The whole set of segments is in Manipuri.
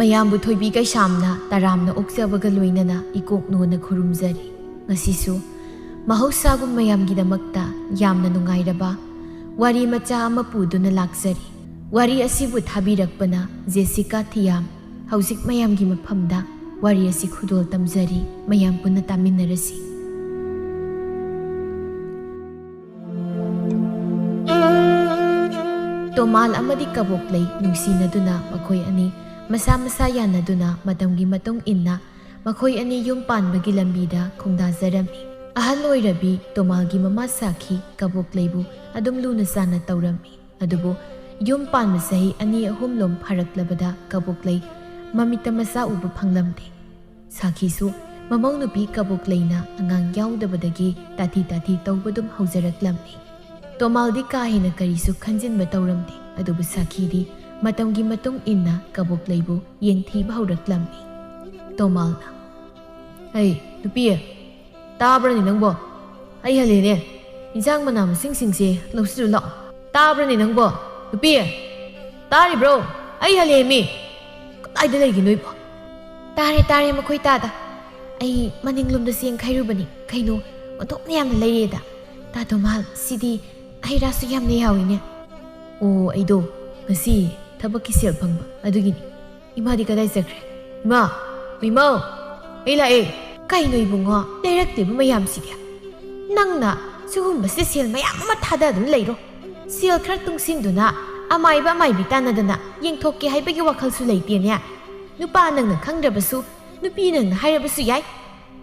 ꯃꯌꯥꯝꯕꯨ ꯊꯣꯏꯕꯤ ꯀꯩꯁꯥꯝꯅ ꯇꯔꯥꯝꯅ ꯑꯣꯛꯆꯕꯒ ꯂꯣꯏꯅꯅ ꯏꯀꯣꯛꯅꯣꯅ ꯈꯨꯔꯨꯝꯖꯔꯤ꯫ ꯉꯁꯤꯁꯨ ꯃꯍꯧꯁꯥꯒꯨꯝ ꯃꯌꯥꯝꯒꯤꯗꯃꯛꯇ ꯌꯥꯝꯅ ꯅꯨꯡꯉꯥꯏꯔꯕ ꯋꯥꯔꯤ ꯃꯆꯥ ꯑꯃ ꯄꯨꯗꯨꯅ ꯂꯥꯛꯆꯔꯤ꯫ ꯋꯥꯔꯤ ꯑꯁꯤꯕꯨ ꯊꯥꯕꯤꯔꯛꯄꯅ ꯖꯦꯁꯤꯀꯥ ꯊꯤꯌꯥꯝ꯫ ꯍꯧꯖꯤꯛ ꯃꯌꯥꯝꯒꯤ ꯃꯐꯝꯗ ꯋꯥꯔꯤ ꯑꯁꯤ ꯈꯨꯗꯣꯜ ꯇꯝꯖꯔꯤ꯫ ꯃꯌꯥꯝ ꯄꯨꯟꯅ ꯇꯥꯃꯤꯟꯅꯔꯁꯤ꯫ ꯇꯣꯃꯥꯜ ꯑꯃꯗꯤ ꯀꯕꯣꯛꯂꯩ ꯅꯨꯡꯁꯤꯅꯗꯨꯅ ꯃꯈꯣꯏ ꯑꯅꯤ ꯃꯁꯥ ꯃꯁꯥ ꯌꯥꯅꯗꯨꯅ ꯃꯇꯝꯒꯤ ꯃꯇꯨꯡ ꯏꯟꯅ ꯃꯈꯣꯏ ꯑꯅꯤ ꯌꯨꯝ ꯄꯥꯟꯕꯒꯤ ꯂꯝꯕꯤꯗ ꯈꯣꯡꯗꯥꯖꯔꯝꯃꯤ꯫ ꯑꯍꯜ ꯑꯣꯏꯔꯕꯤ ꯇꯣꯃꯥꯜꯒꯤ ꯃꯃꯥ ꯁꯥꯈꯤ ꯀꯕꯣꯛꯂꯩꯕꯨ ꯑꯗꯨꯝ ꯂꯨꯅ ꯆꯥꯟꯅ ꯇꯧꯔꯝꯃꯤ꯫ ꯑꯗꯨꯕꯨ ꯌꯨꯝ ꯄꯥꯟꯕ ꯆꯍꯤ 2-3 ꯐꯥꯔꯛꯂꯕꯗ ꯀꯕꯣꯛꯂꯩ ꯃꯃꯤꯠꯇ ꯃꯆꯥ ꯎꯕ ꯐꯪꯂꯝꯗꯦ꯫ ꯁꯥꯈꯤꯁꯨ ꯃꯃꯧ ꯅꯨꯄꯤ ꯀꯕꯣꯛꯂꯩꯅ ꯑꯉꯥꯡ ꯌꯥꯎꯗꯕꯗꯒꯤ ꯇꯥꯊꯤ ꯇꯧꯕꯗꯨꯝ ꯍꯧꯖꯔꯛꯂꯝꯃꯤ꯫ ꯇꯣꯃꯥꯜꯗꯤ ꯀꯥ ꯍꯦꯟꯅ ꯀꯔꯤꯁꯨ ꯈꯟꯖꯤꯟꯕ ꯇꯧꯔꯝꯗꯦ꯫ ꯑꯗꯨꯕꯨ ꯁꯥꯈꯤꯗꯤ ꯃꯇꯝꯒꯤ ꯃꯇꯨꯡ ꯏꯟꯅ ꯀꯕꯣꯛꯂꯩꯕꯨ ꯌꯦꯡꯊꯤꯕ ꯍꯧꯔꯛꯂꯝꯃꯤ꯫ ꯇꯣꯃꯥꯜꯅ "ꯍꯩ ꯅꯨꯄꯤ, ꯇꯥꯕ꯭ꯔꯅꯤ ꯅꯪꯕꯣ? ꯑꯩ ꯍꯜꯂꯦꯅꯦ, ꯏꯟꯁꯥꯡ ꯃꯅꯥ ꯃꯁꯤꯡꯁꯤꯡꯁꯦ ꯂꯧꯁꯤꯜꯂꯨ ꯂꯥꯛꯑꯣ꯫ ꯇꯥꯕ꯭ꯔꯅꯤ ꯅꯪꯕꯣ? ꯅꯨꯄꯤ ꯇꯥꯔꯤꯕ꯭ꯔꯣ? ꯑꯩ ꯍꯜꯂꯦꯃꯤ꯫ ꯀꯗꯥꯏꯗ ꯂꯩꯒꯦ ꯅꯣꯏꯕꯣ?" ꯇꯥꯔꯦ ꯃꯈꯣꯏ ꯇꯥꯗ꯫ ꯑꯩ ꯃꯅꯤꯡꯂꯣꯝꯗ ꯆꯦꯡ ꯈꯩꯔꯨꯕꯅꯤ꯫ ꯀꯩꯅꯣ ꯑꯣꯟꯊꯣꯛꯅ ꯌꯥꯝꯅ ꯂꯩꯔꯦꯗ꯫ ꯇꯥ ꯇꯣꯃꯥꯜ, ꯁꯤꯗꯤ ꯍꯩ ꯔꯥꯁꯨ ꯌꯥꯝꯅ ꯌꯥꯎꯏꯅꯦ꯫ "ꯑꯣ, ꯑꯩꯗꯣ ꯉꯁꯤ ꯊꯕꯛꯀꯤ ꯁꯦꯜ ꯐꯪꯕ ꯑꯗꯨꯒꯤꯅꯤ꯫ ꯏꯃꯥꯗꯤ ꯀꯗꯥꯏ ꯆꯠꯈ꯭ꯔꯦ? ꯏꯃꯥ, ꯏꯃꯧ, ꯑꯩ ꯂꯥꯛꯑꯦ." ꯀꯩꯅꯣ ꯏꯕꯨꯡꯉꯣ, ꯂꯩꯔꯛꯇꯦꯕ ꯃꯌꯥꯝꯁꯤꯗꯤ? ꯅꯪꯅ ꯁꯤꯒꯨꯝꯕꯁꯦ ꯁꯦꯜ ꯃꯌꯥꯝ ꯑꯃ ꯊꯥꯗꯗꯨꯅ ꯂꯩꯔꯣ꯫ ꯁꯦꯜ ꯈꯔ ꯇꯨꯡꯁꯤꯟꯗꯨꯅ ꯑꯃꯥꯏꯕ ꯑꯃꯥꯏꯕꯤ ꯇꯥꯟꯅꯗꯅ ꯌꯦꯡꯊꯣꯛꯀꯦ ꯍꯥꯏꯕꯒꯤ ꯋꯥꯈꯜꯁꯨ ꯂꯩꯇꯦꯅꯦ꯫ ꯅꯨꯄꯥ ꯅꯪꯅ ꯈꯪꯗ꯭ꯔꯕꯁꯨ ꯅꯨꯄꯤ ꯅꯪꯅ ꯍꯥꯏꯔꯕꯁꯨ ꯌꯥꯏ꯫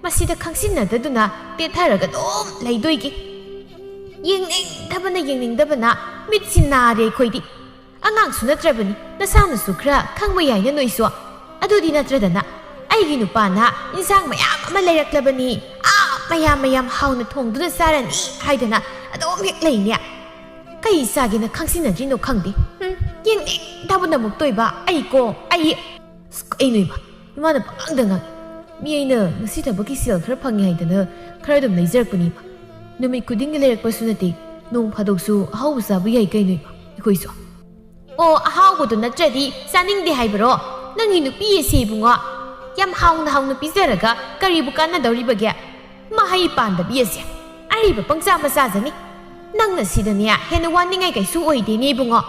ꯃꯁꯤꯗ ꯈꯪꯁꯤꯟꯅꯗꯗꯨꯅ ꯇꯦꯊꯔꯒ ꯑꯗꯨꯝ ꯂꯩꯗꯣꯏꯒꯤ꯫ ꯌꯦꯡꯅꯤꯡꯗꯕꯅ ꯃꯤꯠꯁꯤ ꯅꯥꯔꯦ ꯑꯩꯈꯣꯏꯗꯤ꯫ ꯑꯉꯥꯡꯁꯨ ꯅꯠꯇ꯭ꯔꯕꯅꯤ, ꯅꯁꯥꯅꯁꯨ ꯈꯔ ꯈꯪꯕ ꯌꯥꯏꯅ ꯅꯣꯏꯁꯨ꯫ ꯑꯗꯨꯗꯤ ꯅꯠꯇ꯭ꯔꯗꯅ ꯑꯩꯒꯤ ꯅꯨꯄꯥꯅ ꯏꯟꯁꯥꯡ ꯃꯌꯥꯝ ꯑꯃ ꯂꯩꯔꯛꯂꯕꯅꯤ, ꯃꯌꯥꯝ ꯍꯥꯎꯅ ꯊꯣꯡꯗꯨꯅ ꯆꯥꯔꯅꯤ ꯍꯥꯏꯗꯅ ꯑꯗꯨꯝ ꯍꯦꯛ ꯂꯩꯅꯦ꯫ ꯀꯩ ꯆꯥꯒꯦꯅ ꯈꯪꯁꯤꯟꯅꯗ꯭ꯔꯤꯅꯣ ꯈꯪꯗꯦ꯫ ꯌꯦꯡꯅꯤꯡꯗꯕꯅ ꯑꯃꯨꯛ ꯇꯣꯏꯕ ꯀꯩꯅꯣ ꯏꯃꯥꯅ ꯄꯪꯉꯥꯡꯗ ꯉꯥꯡꯉꯤ꯫ ꯃꯤ ꯑꯩꯅ ꯉꯁꯤ ꯊꯕꯛꯀꯤ ꯁꯦꯜ ꯈꯔ ꯐꯪꯉꯦ ꯍꯥꯏꯗꯅ ꯈꯔ ꯑꯗꯨꯝ ꯂꯩꯖꯔꯛꯄꯅꯤꯕ꯫ ꯅꯨꯃꯤꯠ ꯈꯨꯗꯤꯡꯒꯤ ꯂꯩꯔꯛꯄꯁꯨ ꯅꯠꯇꯦ, ꯅꯣꯡ ꯐꯥꯗꯣꯛꯁꯨ ꯑꯍꯥꯎꯕ ꯆꯥꯕ ꯌꯥꯏ ꯀꯩꯅꯣ ꯑꯩꯈꯣꯏꯁꯨ꯫ "ꯑꯣ, ꯑꯍꯥꯎꯕꯗꯨ ꯅꯠꯇ꯭ꯔꯗꯤ ꯆꯥꯅꯤꯡꯗꯦ ꯍꯥꯏꯕꯔꯣ? ꯅꯪꯒꯤ ꯅꯨꯄꯤ ꯑꯁꯤ ꯏꯕꯨꯡꯉꯣ ꯌꯥꯝ ꯍꯥꯎꯅ ꯄꯤꯖꯔꯒ ꯀꯔꯤꯕꯨ ꯀꯥꯟꯅꯗꯧꯔꯤꯕꯒꯦ? ꯃꯍꯩ ꯄꯥꯟꯗꯕꯤ ꯑꯁꯦ ꯑꯔꯤꯕ ꯄꯪꯆꯥ ꯃꯆꯥꯖꯅꯤ꯫ ꯅꯪꯅ ꯁꯤꯗꯅꯦ ꯍꯦꯟꯅ ꯋꯥꯅꯤꯡꯉꯥꯏ ꯀꯩꯁꯨ ꯑꯣꯏꯗꯦꯅꯦ ꯏꯕꯨꯡꯉꯣ."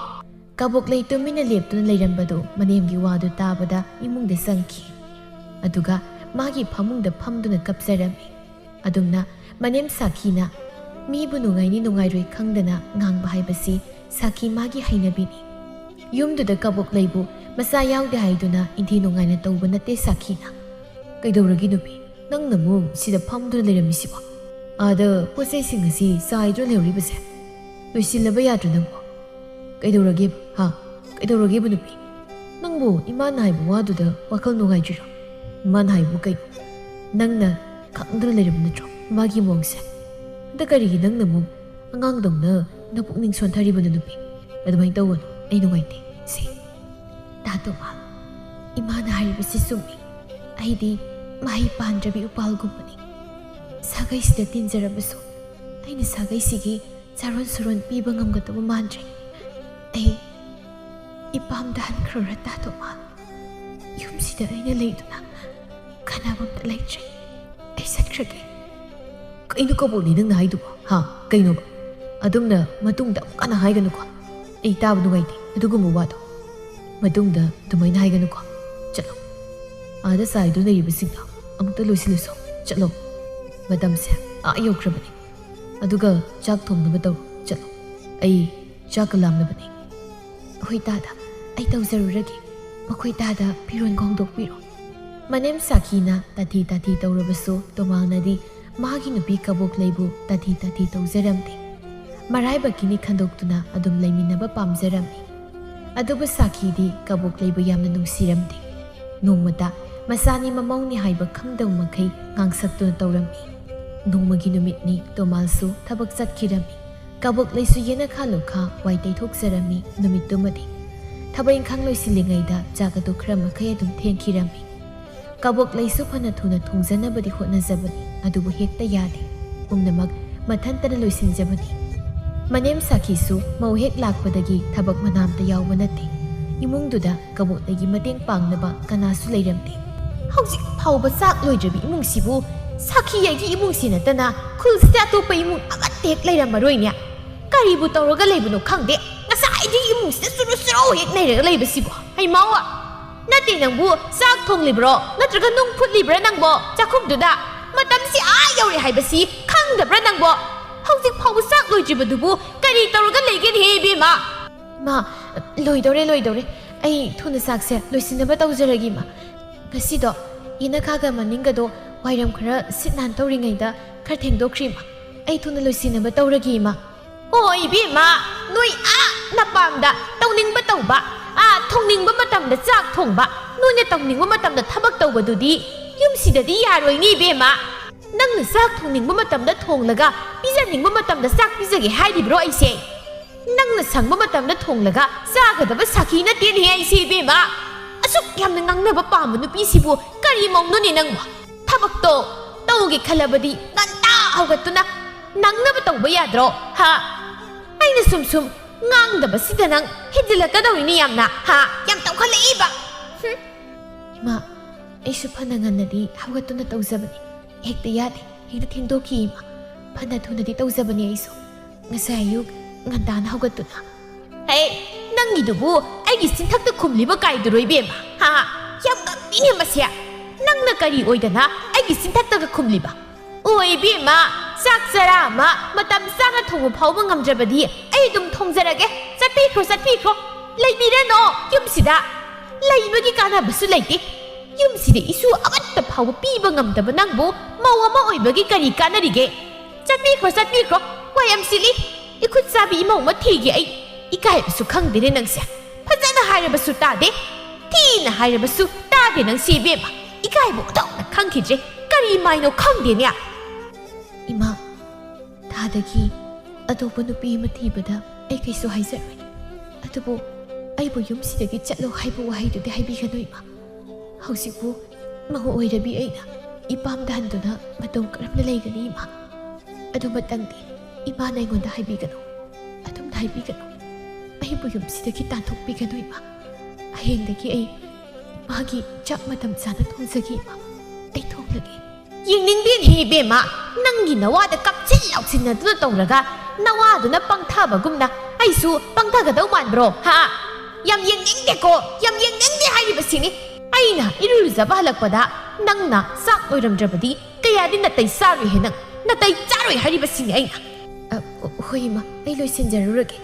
ꯀꯕꯣꯛꯂꯩ ꯇꯨꯃꯤꯟꯅ ꯂꯦꯞꯇꯨꯅ ꯂꯩꯔꯝꯕꯗꯨ ꯃꯅꯦꯝꯒꯤ ꯋꯥꯗꯨ ꯇꯥꯕꯗ ꯏꯃꯨꯡꯗ ꯆꯪꯈꯤ꯫ ꯑꯗꯨꯒ ꯃꯥꯒꯤ ꯐꯃꯨꯡꯗ ꯐꯝꯗꯨꯅ ꯀꯞꯆꯔꯝꯃꯤ꯫ ꯑꯗꯨꯝꯅ ꯃꯅꯦꯝ ꯁꯥꯈꯤꯅ ꯃꯤꯕꯨ ꯅꯨꯡꯉꯥꯏꯅꯤ ꯅꯨꯡꯉꯥꯏꯔꯣꯏ ꯈꯪꯗꯅ ꯉꯥꯡꯕ ꯍꯥꯏꯕꯁꯤ ꯁꯥꯈꯤ ꯃꯥꯒꯤ ꯍꯩꯅꯕꯤꯅꯤ꯫ ꯌꯨꯝꯗꯨꯗ ꯀꯕꯣꯛꯂꯩꯕꯨ ꯃꯆꯥ ꯌꯥꯎꯗꯦ ꯍꯥꯏꯗꯨꯅ ꯏꯟꯊꯤ ꯅꯨꯡꯉꯥꯏꯅ ꯇꯧꯕ ꯅꯠꯇꯦ ꯁꯥꯈꯤꯅ꯫ "ꯀꯩꯗꯧꯔꯒꯦ ꯅꯨꯄꯤ? ꯅꯪꯅ ꯑꯃꯨꯛ ꯁꯤꯗ ꯐꯝꯗꯨꯅ ꯂꯩꯔꯝꯃꯤꯁꯤꯕꯣ? ꯑꯥꯗ ꯄꯣꯠꯆꯩꯁꯤꯡ ꯑꯁꯤ ꯆꯥꯏꯗ꯭ꯔꯣ ꯂꯩꯍꯧꯔꯤꯕꯁꯦ? ꯂꯣꯏꯁꯤꯜꯂꯕ ꯌꯥꯗ꯭ꯔꯣ ꯅꯪꯕꯣ? ꯀꯩꯗꯧꯔꯒꯦꯕ ꯀꯩꯗꯧꯔꯒꯦꯕ ꯅꯨꯄꯤ? ꯅꯪꯕꯨ ꯏꯃꯥꯅ ꯍꯥꯏꯕ ꯋꯥꯗꯨꯗ ꯋꯥꯈꯜ ꯅꯨꯡꯉꯥꯏꯇ꯭ꯔꯤꯔꯣ? ꯏꯃꯥꯅ ꯍꯥꯏꯕꯨ ꯀꯩꯅꯣ? ꯅꯪꯅ ꯈꯪꯗꯅ ꯂꯩꯔꯝꯕ ꯅꯠꯇ꯭ꯔꯣ ꯏꯃꯥꯒꯤ ꯃꯑꯣꯡꯁꯦ? ꯑꯗ ꯀꯔꯤꯒꯤ ꯅꯪꯅ ꯑꯃꯨꯛ ꯑꯉꯥꯡꯗꯧꯅ ꯅꯄꯨꯛꯅꯤꯡ ꯁꯣꯟꯊꯔꯤꯕꯅꯣ ꯅꯨꯄꯤ? ꯑꯗꯨꯃꯥꯏꯅ ꯇꯧꯒꯅꯨ, ꯑꯩ ꯅꯨꯡꯉꯥꯏꯇꯦ." "ꯇꯥ ꯇꯣꯃꯥꯜ, ꯏꯃꯥꯅ ꯍꯥꯏꯔꯤꯕꯁꯤ ꯆꯨꯝꯃꯤ꯫ ꯑꯩꯗꯤ ꯃꯍꯩ ꯄꯥꯟꯗ꯭ꯔꯕꯤ ꯎꯄꯥꯜꯒꯨꯝꯕꯅꯤ꯫ ꯁꯥꯒꯩꯁꯤꯗ ꯇꯤꯟꯖꯔꯕꯁꯨ ꯑꯩꯅ ꯁꯥꯒꯩꯁꯤꯒꯤ ꯆꯥꯔꯣꯟ ꯁꯨꯔꯣꯟ ꯄꯤꯕ ꯉꯝꯒꯗꯕ ꯃꯥꯟꯗ꯭ꯔꯦ꯫ ꯑꯩ ꯏꯄꯥꯝꯗ ꯍꯟꯈ꯭ꯔꯣꯔ ꯇꯥ ꯇꯣꯃꯥꯜ? ꯌꯨꯝꯁꯤꯗ ꯑꯩꯅ ꯂꯩꯗꯨꯅ ꯀꯥꯟꯅꯕ ꯑꯝꯇ ꯂꯩꯇ꯭ꯔꯦ꯫ ꯑꯩ ꯆꯠꯈ꯭ꯔꯒꯦ." "ꯀꯩꯅꯣ ꯀꯕꯣꯛꯂꯩ ꯅꯪꯅ ꯍꯥꯏꯗꯨꯕꯣ? ꯀꯩꯅꯣꯕ? ꯑꯗꯨꯝꯅ ꯃꯇꯨꯡꯗ ꯑꯃꯨꯛ ꯀꯟꯅ ꯍꯥꯏꯒꯅꯨꯀꯣ꯫ ꯑꯩ ꯇꯥꯕ ꯅꯨꯡꯉꯥꯏꯇꯦ ꯑꯗꯨꯒꯨꯝꯕ ꯋꯥꯗꯣ꯫ ꯃꯇꯨꯡꯗ ꯑꯗꯨꯃꯥꯏꯅ ꯍꯥꯏꯒꯅꯨꯀꯣ꯫ ꯆꯠꯂꯣ, ꯑꯥꯗ ꯆꯥꯏꯗꯨꯅ ꯂꯩꯔꯤꯕꯁꯤꯡꯗꯣ ꯑꯃꯨꯛꯇ ꯂꯣꯏꯁꯤꯜꯂꯨꯁꯣ꯫ ꯆꯠꯂꯣ, ꯃꯇꯝꯁꯦ ꯌꯧꯈ꯭ꯔꯕꯅꯤ꯫ ꯑꯗꯨꯒ ꯆꯥꯛ ꯊꯣꯡꯅꯕ ꯇꯧꯔꯣ꯫ ꯆꯠꯂꯣ, ꯑꯩ ꯆꯥꯛꯀ ꯂꯥꯝꯂꯕꯅꯤ." "ꯍꯣꯏ ꯇꯥꯗ, ꯑꯩ ꯇꯧꯖꯔꯨꯔꯒꯦ꯫ ꯃꯈꯣꯏ ꯇꯥꯗ ꯐꯤꯔꯣꯟ ꯍꯣꯡꯗꯣꯛꯄꯤꯔꯣ." ꯃꯅꯦꯝ ꯁꯥꯈꯤꯅ ꯇꯥꯊꯤ ꯇꯧꯔꯕꯁꯨ ꯇꯣꯃꯥꯜꯅꯗꯤ ꯃꯥꯒꯤ ꯅꯨꯄꯤ ꯀꯕꯣꯛꯂꯩꯕꯨ ꯇꯥꯊꯤ ꯇꯧꯖꯔꯝꯗꯦ꯫ ꯃꯔꯥꯏꯕꯛꯀꯤꯅꯤ ꯈꯟꯗꯣꯛꯇꯨꯅ ꯑꯗꯨꯝ ꯂꯩꯃꯤꯟꯅꯕ ꯄꯥꯝꯖꯔꯝꯃꯤ꯫ ꯑꯗꯨꯕꯨ ꯁꯥꯈꯤꯗꯤ ꯀꯕꯣꯛꯂꯩꯕꯨ ꯌꯥꯝꯅ ꯅꯨꯡꯁꯤꯔꯝꯗꯦ꯫ ꯅꯣꯡꯃꯇ ꯃꯆꯥꯅꯤ ꯃꯃꯧꯅꯤ ꯍꯥꯏꯕ ꯈꯪꯗꯕ ꯃꯈꯩ ꯉꯥꯡꯁꯛꯇꯨꯅ ꯇꯧꯔꯝꯃꯤ꯫ ꯅꯣꯡꯃꯒꯤ ꯅꯨꯃꯤꯠꯅꯤ ꯇꯣꯃꯥꯜꯁꯨ ꯊꯕꯛ ꯆꯠꯈꯤꯔꯝꯃꯤ꯫ ꯀꯕꯣꯛꯂꯩꯁꯨ ꯌꯦꯅꯈꯥ ꯂꯨꯈꯥ ꯋꯥꯏ ꯇꯩꯊꯣꯛꯆꯔꯝꯃꯤ꯫ ꯅꯨꯃꯤꯠꯇꯨꯃꯗꯤ ꯊꯕꯛ ꯏꯪꯈꯥꯡ ꯂꯣꯏꯁꯤꯜꯂꯤꯉꯩꯗ ꯆꯥꯛ ꯑꯗꯨ ꯈꯔ ꯃꯈꯩ ꯑꯗꯨꯝ ꯊꯦꯡꯈꯤꯔꯝꯃꯤ꯫ ꯀꯕꯣꯛꯂꯩꯁꯨ ꯐꯅ ꯊꯨꯅ ꯊꯣꯡꯖꯅꯕꯗꯤ ꯍꯣꯠꯅꯖꯕꯅꯤ, ꯑꯗꯨꯕꯨ ꯍꯦꯛꯇ ꯌꯥꯗꯦ꯫ ꯄꯨꯝꯅꯃꯛ ꯃꯊꯟꯇꯅ ꯂꯣꯏꯁꯤꯟꯖꯕꯅꯤ꯫ ꯃꯅꯦꯝ ꯁꯥꯈꯤꯁꯨ ꯃꯧ ꯍꯦꯛ ꯂꯥꯛꯄꯗꯒꯤ ꯊꯕꯛ ꯃꯅꯥꯝꯇ ꯌꯥꯎꯕ ꯅꯠꯇꯦ꯫ Imungduda kaboklegi mateng pangnaba kanasu leiramde. Hauzik phauba sak loidrabi imungsibu sakhi yagi imungsi natana khulsida atopa imung amatek leiramaroinya. Karibu tawraga leibano khangde. Ngasai imungsida suru hek neiraga leibasibo. Ai mawa. Nate nangbu sak thonglibro natraga nung phutlibra nangbo chakhumduda matamsi yauri haibasi khangdabra nangbo. Hauzik phauba sak loidrabadubu kari tawraga leigeni he bema. Ma loidore ai thuna sakse loisinaba tawjaragi ma. Ngasido ina khaga maningado wairam khara sitnan tawringaida khar thengdokri ma. Ai thuna loisinaba tawragi ma. Oi bema noi napamda tawningba tawba thongningba matamda chak thongba noina tawningba matamda thabak tawbadudi yumsidadi yaroi ni bema. Nangna chak thongningba matamda thonglaga pijaningba matamda chak pijage haidibro aise. Nangna sangba matamda thonglaga chagadaba sakhi na ten he aise bema. Asuk yamna ngangnaba pamba nupisibu kari mawnoni nangwa. Thabakto tawge khalabadi nganta hawgatuna nangnaba tawba yadro ha. Aina sum ngangdaba sida nang hidilakadawini yamna ha yam tawkhalaiba. Ima aisu phana nganadi hawgatuna tawjabani hekta yade hekta thengdoki ima phana thunadi tawjabani aisu ngasai ayuk ngandana hawgatuna. Hey nangidubu aigi sinthakta khumliba kaiduroi bema ha yam ngakmine masya nangna kari oidana aigi sinthakta khumliba. Oi bema sak sara ma matam sanga thongba phauba ngamjabadi ai dum thongjarage satpikro leibirano yumsida leibagi kana basu leite yumsida isu amatta phauba piba ngamdaba nangbo mawama oibagi kari kanarige satpikro wayam sili ikut sabi mau mathigi ai ikai basu khangdene nangse phajana hairabasu tade tina hairabasu tade nang sibema ikai bo dawna khangkhidre kari maino khangdenya. Ima thadagi atopa nupi ama thibada ai kaisu haizaroi atubu aibu yumsidagi chatlo haibu wahaidudi haibigano ima. Hausikbu mahu oirabi aina ipamda handuna matom karamna leigani ima. Adu matangdi imana aingonda haibigano adumda haibigano aibu yumsidagi tanthokbigano ima. Ahengdagi ai magi chak matam chana thongjagi ima ai thonglagi. Yingning he bema nangi nawada kapchil lauksinna duna tawraga nawaduna pangthabagumna aisu pangthagadaw manbro ha yam yingning deko yam yingning de haibasini aina iruluzaba halakpada nangna sak oiramdrabadi kayadi natai sarui he nang natai charoi haribasini aina. Hoima ai loisinjarurage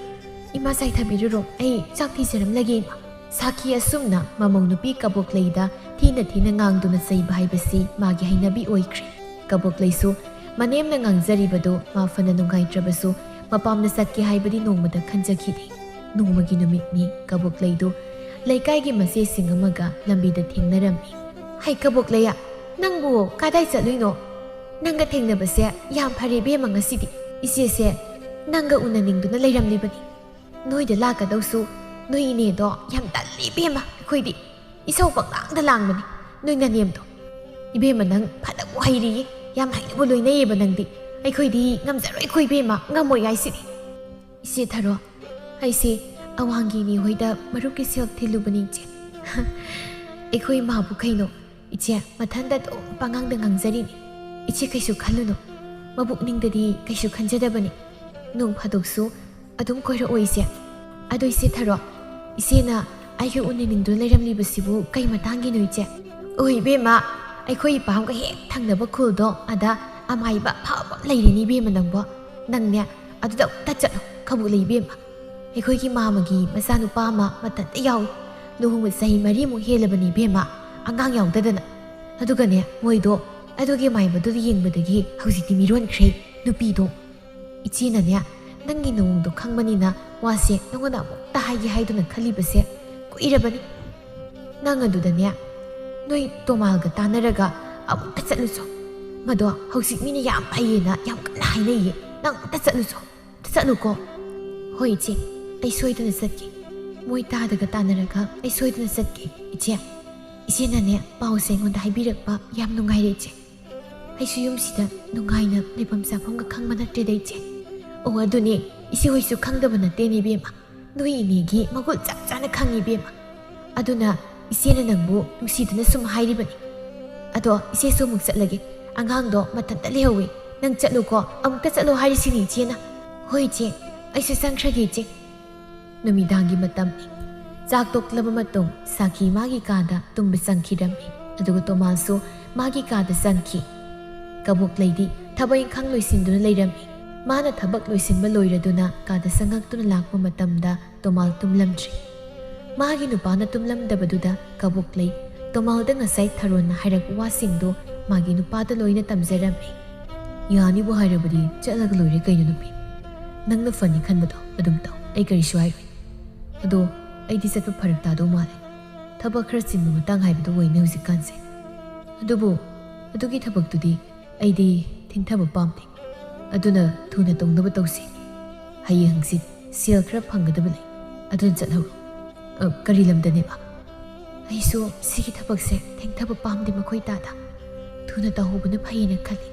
ima sai thabiruro ai chak thijaramlage ima. Sakhi asumna mamau nupi kabokleida thina ngangduna saiba haibasi magi hainabi oikri. Kabokleisu manemna ngangjari-bado mafana nungaitrabasu mapamna satke haibadi nongmada khanjakhide. Nongmagi numitni kabokleidu leikaigi masesing amaga lambida thengnarami. Hai kabokleya nangbu kadai chatluino nanga thengnabase yam phare bema ngasidi isese nanga unaningduna leiramlibani. Noida lakadawsu noi ine do yam talli bema khoidi isau paklang langbani noi nanem do ibema nang phada wairi yam haina bo loina yeba nangdi ai khoidi ngamjaroi khoi bema ngamoi ai sidi ise tharo ai se awangi ni hoida maruki sel thilubani che ai khoi ma bu khaino iche mathanda do pangang da ngangjari ni iche kaisu khaluno mabuk ningdadi kaisu khanjadabani nong phadoksu adum koiro oise ado ise tharo isena ayu uneningdo leiramlibasibu kai matangi noiche. Oi bema aikhoi pam ka hek thangnaba khuldo ada amaiba phaba leirini bema nangbo nangnya aduda tachat khabu lei bema aikhoi ki mamagi masanu pama matan yaw luhung sai mari mu helabani bema angang yawdadana adugane moido adugi maibadu yengbadagi hausiti miron khrei nupi do ichina ne nangi nongdo khangbanina wase nongona mo tahagi haiduna khalibase kuirabani nang adudane noi tomalga tanaraga amu tatsaluso mado hausik mini yam ayena yam kana hainai nang tatsaluko hoi che ai soidana satki moi tadaga tanaraga ai soidana satki iche isena ne pause ngonda haibirakpa yam nungai re che ai suyum sida nungaina lepam sapamga khangmana tredai che o aduni isi hoisu khangdaba nate ni bema noi inegi magul chak chana khangi bema Aduna isena nangbu nungsiduna sum hairibani. Ado ise so muk chatlage. Angang do matanta lehawi. Nang chatlu ko amukta chatlu hairisini chena. Hoi che, aisu sangkrage che. Numidangi matamni. Chak toklaba matung Saki magi kada tumba sangkhirammi. Aduga Tomalsu magi kada sangki. Kabuk lady thabay khang loisinduna leirammi. Mana thabak loisinba loiraduna kada sangaktuna lakpa matamda Tomal tumlamtri. Magi nupana tumlamdabaduda kabuk lay Tomalda ngasay tharon na hairak wasingdo magi nupada loina tamzarammi. Yani bu hairabadi chatlaga loire kaino nupi. Nang na fani khanbado adum taw ay karisu hairoi. Ado ay di satpa pharak tado male. Thabak khara sinba matang haibado waina hujikanse. Adubu adugi thabak tudi ay di thingthaba pamde. Aduna thuna tongdaba tawsi. Hayi hangsit sel khara phangadaba lay. Adun chathau. Kari lamdane ba. Aisu sigi thabakse thingthaba pamde makhoi tada. Thuna tahobana phayena khali.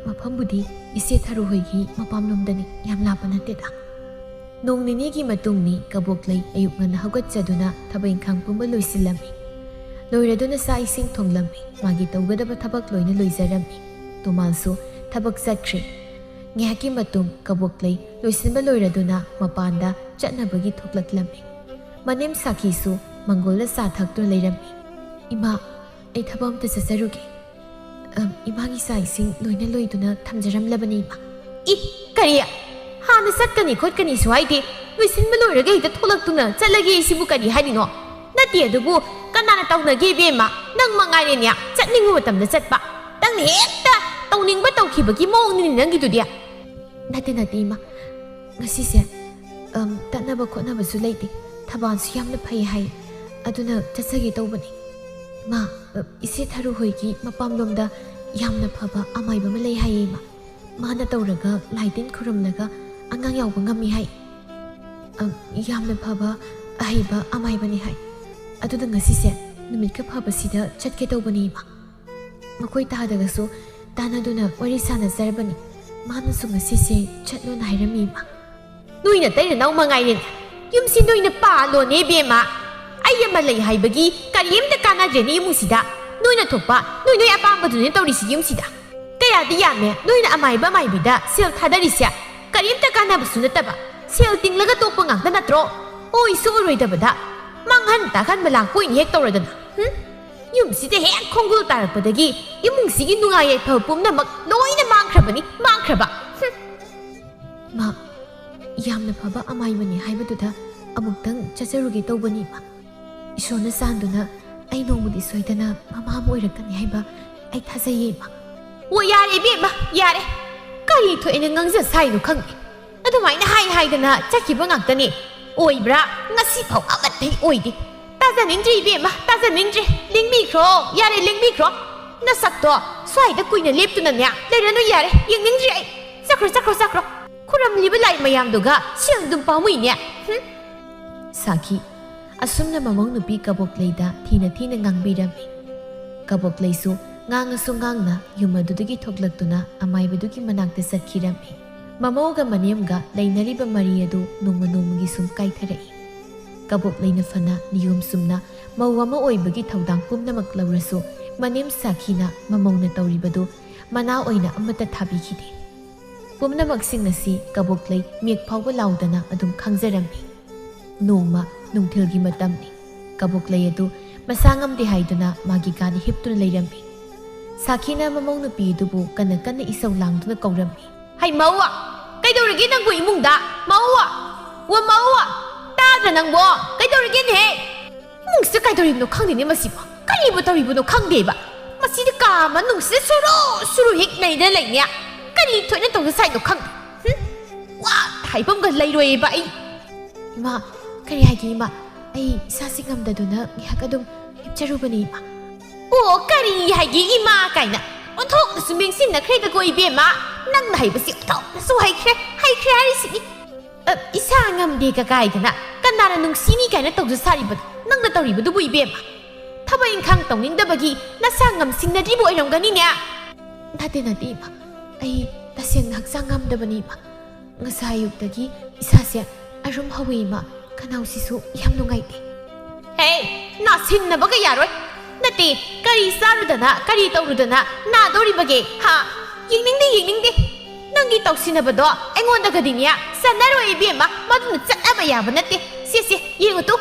Mafambudi ise tharu hoigi mapamlomdani yam lapa nateda. Nong ninigi matungni kaboklay ayuk nga nahagwatsaduna thabay khang pumba loisilami. Loiraduna sa ising thonglami magi tawgadaba thabak loina loizarammi. Tumalso thabak satkri. Ngihaki matung kaboklay loisinba loiraduna mapanda chatnabagi thoklaklami. Manem sakisu manggola sa thakto leirammi. Ima ay thabam ta sasarugi. Imagi sa ising loina loiduna thamjaramlabani ima. Kariya! Hana satkani khotkani suwaiti loisinba loiraga hita tholaktuna chatlagi isibu kari harino. Nati adubu kanana tawnage bema nang mangairenya chatningu matamda chatpa. Tang hekta tawningba tawkhibagi mawngni nangidudia. Nati ima. Ngasise tatnaba khotnabasu leite. Thabansu yamna phai hai. Aduna chatsage tawbani. Ma ise tharu hoigi mapamlomda yamna phaba amaiba ma lei hai ma. Mana tawraga laitin khuramnaga angang yawba ngami hai. Yamna phaba ahaiba amaibani hai. Aduda ngasise numit ka phaba sida chatke tawbani ma. Makoi tahadagasu tanaduna wari sana zarabani. Mana su ngasise chatlo na hairami ma. Nuina tayna naw mangainin. Yumsi nuina paalo ne bema. Ayama lay haibagi karimda kanadreni yumsida. Nuina thokpa nuina apambadune tawrisi yumsida. Kaya di yame nuina amaiba maibida sel thadarisya. Karimda kanabasu nataba. Sel tinglaga tokpa ngakta natro. Oy suuroidabada. Manghan takhan malakpo inhek tawradana. Yumsida hek khonggul tarakpadagi yumungsigi nungayay phapumnamak loina mangkrabani mangkraba. Ma yamna phaba amaibani haibaduda amuktang chacharugi tawbani ma. Isona sanduna ay nongmudi soidana mamam oirakani haiba ay thajaye ma. Wo yare bema yare. Kari thoina ngangja sainu khangni. Adumaina haidana chakhiba ngaktani. Oibra ngasi phau amathai oidi. Tajaningdri bema tajaningdri. Lingbikhro yare lingbikhro. Nasakto swaida kuina leptuna nya leiranu yare yengingdri ai. Sakro. Kuram liba lai mayamduga siyangdum pamuinya. Saki asumna mamong nupi kaboklayda thina ngangbirami. Kaboklaysu ngangasu ngangna yumadudagi thoklaktuna amaibadugi manakta satkirami. Mamoga manemga lainariba mariyadu nongmagi sum kaitharai. Kaboklayna fana niyum sumna mawama oibagi thawdang pumnamak lawrasu manem sakina mamongna tawribadu mana oina amata thabikhide. Pumnamak-sing nasi kaboklay miyak phawba laudana adum khangjarami. Nongma nungthilgi matamni. Kaboklay adu masangamdi haiduna magi kani hiptuna leirami. Sakina mamong nupi dubu kana isaw langduna kaurami. Hay mawa! Kaidawragi nangbo imungda! Mawa! Wa mawa! Tadra nangbo! Kaidawragi ni he! Mungsa kaidawribno khangdini masibo. Karibo tawribno khangdeba. Masida kama nungsa suru hik naida lainya. Kari thoina tawda saino khang. Wa haibamga lairoi ba ai. Ima kari haigi ima ai sasi ngamdaduna ngihak adum hipcharubani ima. O kari haigi ima kaina. Onthok na sumingsin na kreda ko ibema. Nang nahaibasi onthok na su haikre harisini. Isa ngamde ka kaidana. Kanara nung sini kaina tawda saribad. Nang natawribadu bu ibema. Thabayin khang tawningdabagi nasangam singnadribo airongani niya. Nate ima. Ay taseng haksang ngamdabani ma. Ngasayugdagi isasya arum hawi ma kanawsisu yam nungaiti. Hey, na sinnabaka yaroi. Nati, kari sarudana, kari taurudana, na doribage. Ha, yingning de. Nangi tausinabado, engonda gadinya, sanaro ebema, maduna chataba yaba nate. Si, yengu tu.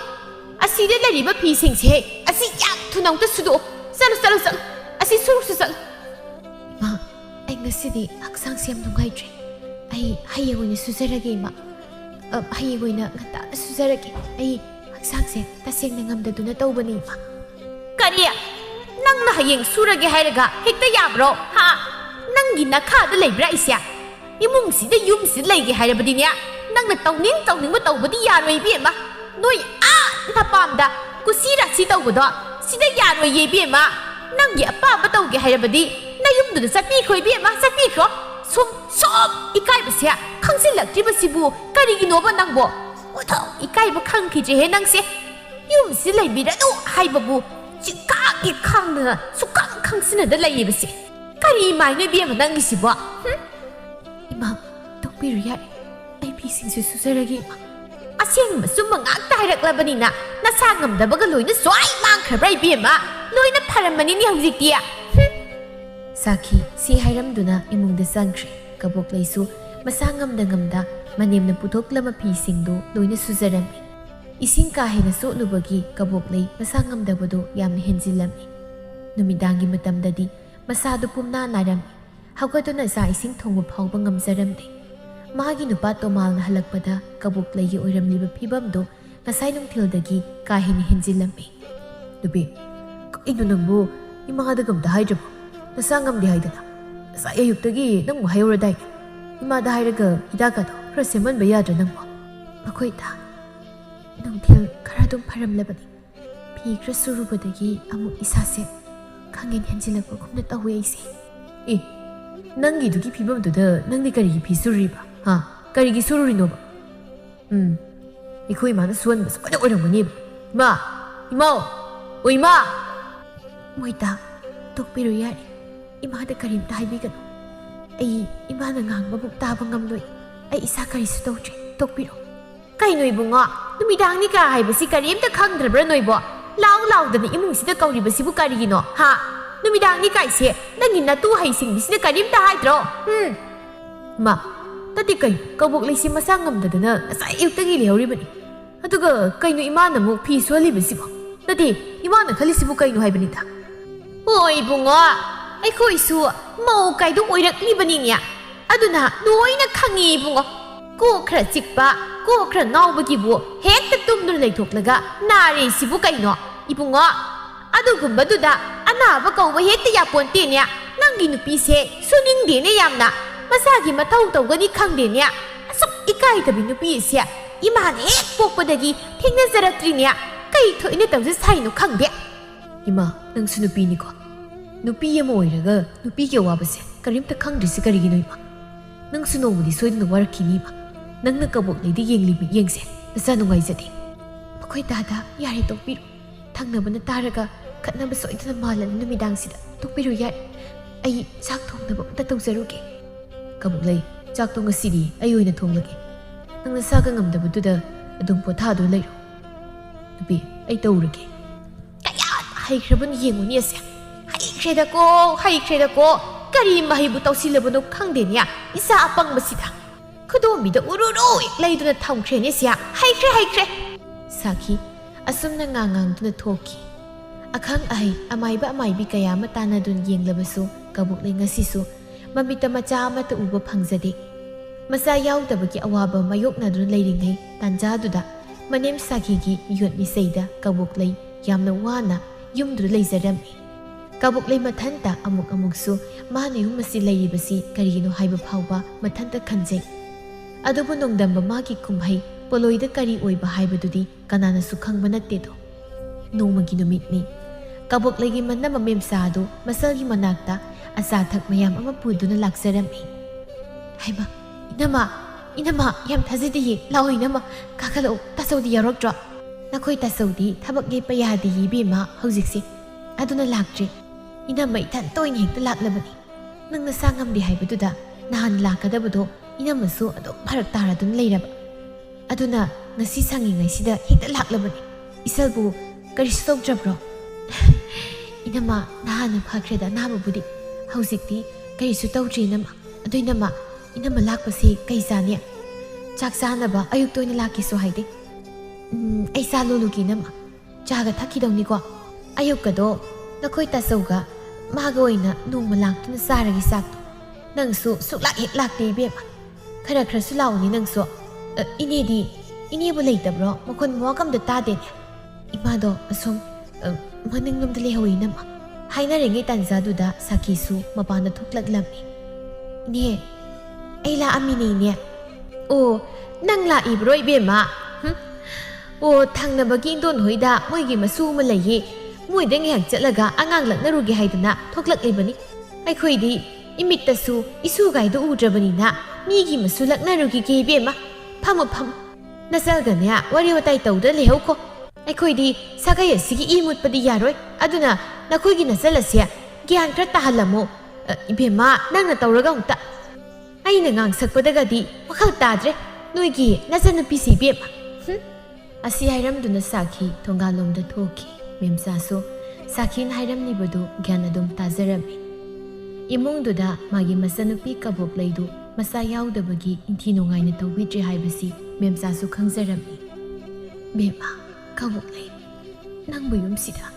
Asida lariba pising se, asi yak tunang ta sudo. Salu. Asi suru. Ma, ay ngasidi haksang siyam nungai tre. Ay hayegoy na suzarage ma. Hayegoy na ngata suzarage. Ay haksang se taseng na ngamdaduna tawbani ma. Kariya, nang na hayeng surage hayraga hekta yabro. Ha, nangi nakada laybra isya. Imung sida yum sid layge hayrabadi niya. Nang na tawning ba tawbadi yaroi biyema. Noy napamda kusira si tawbado. Sida yaroi ye biyema. Nangi apaba tawge hayrabadi. Nayumduna sakpikroy biyema sakpikro. Som ikaiba siya. Khangsilaktriba sibu kariginoba nangbo. Uthaw ikaiba khangkijhe nangse. Yum sid laybirado haybabu. Chikaki khangna sukang khangsinada laybasi. Kari mai noy biyema nangi sibo. Ima, tokpiru yari. Ay pisingsu susaragi ima. Aseng masuma ngakta hayraklabanina nasangamdabaga loyna swai mangkhrabra ibiyema. Loyna pharamani ni hawjiktiya. Saki si hayramduna imungda sangkri. Kabok laysu masangamda manemna putoklama pisingdo loyna suzarami. Ising kahena sotlubagi kabok lay masangamdabado yamna henjilami. Numidangi matamdadi masado pumna narami. Hawgaduna sa ising thongba phawba ngamjaramde. Magi nupa tomal na halakpada kabuk lay oiramliba phibamdo ngasai nungthildagi kahini henjilami. Nubi, kaino nangbo imada gamda haydrabo nasangamdi haydana. Nasai ayuktagi nangmo hayuraday. Imada hayraga hidakado khara semanba yadra nangbo. Makoita nungthil kharadum pharamlabani. Phi khara surubadagi amuk isase khangin henjilakba khumna tawe aise. Nangi duki phibamduda nangdi karigi phi surriba. Ha, karigi sururinoba. Ikoi mana suan mas oda oramani ba. Imao. O ima. Moita, tokpiru yari. Ima da karim ta haibigano. Ai ima na ngangba buk taba ngamloi. Ai isa kari su tawtre. Tokpiru. Kai noi bunga. Numidang ni ka haibasi karim ta khangdrabra noibo. Lau dana imung sida kauribasi bu karigino. Ha. Numidang ni kaise nangin na tu haising bisina karim ta haidro. Ma, tadi kai kabuk lay si masangamdadana asay ayuktagi lihawribani. Aduga kaino imana mo phi sualibasibo. Tadi imana khalisibu kaino haibanita. Hoy bunga, ay ko isu mau kaidong oiraklibani niya. Aduna noy na khangi bunga. Ko khra chikpa, ko khra ngawbagibu hekta tumdun laythoklaga nari sibu kaino. Ibunga, adugumbaduna anaba kauba hekta yaponte niya. Nangi nupise suningde ne yamna. Masagi matau tawgani khangde niya. Asuk ikaidabi nupi siya. Iman hek pokpadagi thengnajaraktri niya. Kai thoina tawja saino khangde. Ima, nang sunupi ni ko. Nupi yama oiraga nupi ke wabase karimta khangdrisi karigino ima. Nang sunobudi soidna warakini ima. Nang nakabok lidi yengse nasa nungaijadi. Makoy dada yari tokpiru. Thangnabana taraga khatnaba soidna malan numidangsida tokpiru yari. Ay chak thongnaba ta tawjaruge. Kabuk lay chak tong ngasidi ay oina thonglage. Nang nasaga ngamdabaduda adum pothado layro. Nupi ay tawrage. Kayat haykraban yengoni ase. Haykreda ko kari mahibu tawsilabano khangde niya isa apang basida. Khudomida ururu layduna thamkhre ni sia haykre. Saki asumna ngangang thoki. Akhang ai amaibi kaya matana dun yenglabasu kabuk lay ngasisu mamita macha amata uba phangjade. Masa yaudabagi awaba mayokna dun layringai tanjaduda manem sakigi yotni seida kabuk lay yamna wana yumdru layjarami. Kabuk lay mathanta amuksu mana yumasi layribasi karigino haiba phawba mathanta khanjai. Adubu nongdamba magi kumhai poloida kari oiba haibadudi kanana su khangba nattedo. Nomagi numitni kabuk laygi manna mamemsadu masalgi manakta asa thak mayam ama puduna lakjarami. Haiba inama yam thajidi laoi nama kakalo tasodi yarokdra. Nakoi tasodi thabak ge payadi yibema hojikse aduna laktre. Inama ithan toin hekta laklabani. Nang nasangamdi haibaduda nahan lakadabado inamasu adok pharak taradun layraba. Aduna ngasi sangingaisida hekta laklabani. Isalbu ꯀꯔꯤꯁꯨ ꯇꯧꯗ꯭ꯔꯕ꯭ꯔꯣ ꯏꯅꯝꯃ ꯅꯍꯥꯟꯅ ꯐꯈ꯭ꯔꯦꯗ ꯑꯅꯥꯕꯕꯨꯗꯤ ꯍꯧꯖꯤꯛꯇꯤ ꯀꯔꯤꯁꯨ ꯇꯧꯗ꯭ꯔꯤ ꯏꯅꯝꯃ ꯑꯗꯨ ꯏꯅꯝꯃ ꯂꯥꯛꯄꯁꯤ ꯀꯩ ꯆꯥꯅꯤ ꯆꯥꯛ ꯆꯥꯅꯕ ꯑꯌꯨꯛꯇ ꯑꯣꯏꯅ ꯂꯥꯛꯀꯦꯁꯨ ꯍꯥꯏꯗꯦ ꯑꯩ ꯆꯥ ꯂꯣꯜꯂꯨꯒꯦ ꯏꯅꯝꯃ ꯆꯥꯒ ꯊꯛꯈꯤꯗꯧꯅꯤꯀꯣ ꯑꯌꯨꯛꯀꯗꯣ ꯅꯈꯣꯏ ꯇꯥꯆꯧꯒ ꯃꯥꯒ ꯑꯣꯏꯅ ꯅꯣꯡꯃ ꯂꯥꯛꯇꯨꯅ ꯆꯥꯔꯒꯦ ꯆꯥꯛꯇꯣ ꯅꯪꯁꯨ ꯁꯨꯛꯂꯥꯛ ꯍꯦꯛ ꯂꯥꯛꯇꯦ ꯏꯕꯦꯝꯃ ꯈꯔꯁꯨ ꯂꯥꯛꯎꯅꯤ ꯅꯪꯁꯨ ꯏꯅꯦꯕꯨ ꯂꯩꯇꯕ꯭ꯔꯣ ꯃꯈꯣꯟ ꯃꯋꯥ ꯑꯝꯇ ꯇꯥꯗꯦꯅꯦ ꯏꯃꯥꯗꯣ ꯑꯁꯨꯝ ꯃꯅꯤꯡꯂꯣꯝꯗ ꯂꯩꯍꯧꯏ ꯏꯅꯝꯃ ꯍꯥꯏꯅꯔꯤꯉꯩ ꯇꯥꯟꯖꯥꯗꯨꯗ ꯁꯥꯈꯤꯁꯨ ꯃꯄꯥꯟꯗ ꯊꯣꯛꯂꯛꯂꯝꯃꯤ ꯏꯅꯦ ꯑꯩ ꯂꯥꯛꯑꯝꯃꯤꯅꯦ ꯏꯅꯦ ꯑꯣ ꯅꯪ ꯂꯥꯛꯏꯕ꯭ꯔꯣ ꯏꯕꯦꯝꯃ ꯑꯣ ꯊꯪꯅꯕꯒꯤ ꯏꯟꯗꯣꯟ ꯍꯣꯏꯗ ꯃꯣꯏꯒꯤ ꯃꯁꯨ ꯑꯃ ꯂꯩꯌꯦ ꯃꯣꯏꯗ ꯉꯥꯏꯍꯥꯛ ꯆꯠꯂꯒ ꯑꯉꯥꯡ ꯂꯛꯅꯔꯨꯒꯦ ꯍꯥꯏꯗꯅ ꯊꯣꯛꯂꯛꯂꯤꯕꯅꯤ ꯑꯩꯈꯣꯏꯗꯤ ꯏꯃꯤꯠꯇꯁꯨ ꯏꯁꯨꯒꯥꯏꯗꯣ ꯎꯗ꯭ꯔꯕꯅꯤꯅ ꯃꯤꯒꯤ ꯃꯁꯨ ꯂꯛꯅꯔꯨꯈꯤꯒꯦ ꯏꯕꯦꯝꯃ ꯐꯝꯃꯨ ꯅꯆꯜꯒꯅꯦ ꯋꯥꯔꯤ ꯋꯥꯇꯥꯏ ꯇꯧꯗ ꯂꯩꯍꯧꯀꯣ ꯑꯩꯈꯣꯏꯗꯤ ꯁꯥꯒꯩ ꯑꯁꯤꯒꯤ ꯏ ꯃꯨꯠꯄꯗꯤ ꯌꯥꯔꯣꯏ ꯑꯗꯨꯅ ꯅꯈꯣꯏꯒꯤ ꯅꯆꯜ ꯑꯁꯦ ꯒ꯭ꯌꯥꯟ ꯈꯔ ꯇꯥꯍꯜꯂꯝꯃꯣ 이베마 낭나 떠오르가 없다. 아이는 앙삭보다가디 와칼 따드레 너희기 나자는 비시 이베마. 아시 하이람두나 사키 통갈놈다 토키 멤사소 사키는 하이람니보도 갸나돔 따자라미. 이몽두다 마기 마사누피 까복 레이도 마사 야우다버기 인티노가이나 떠위드레 하이버시 멤사소 강자라미. 베마 까복 레이 낭부 юм시다.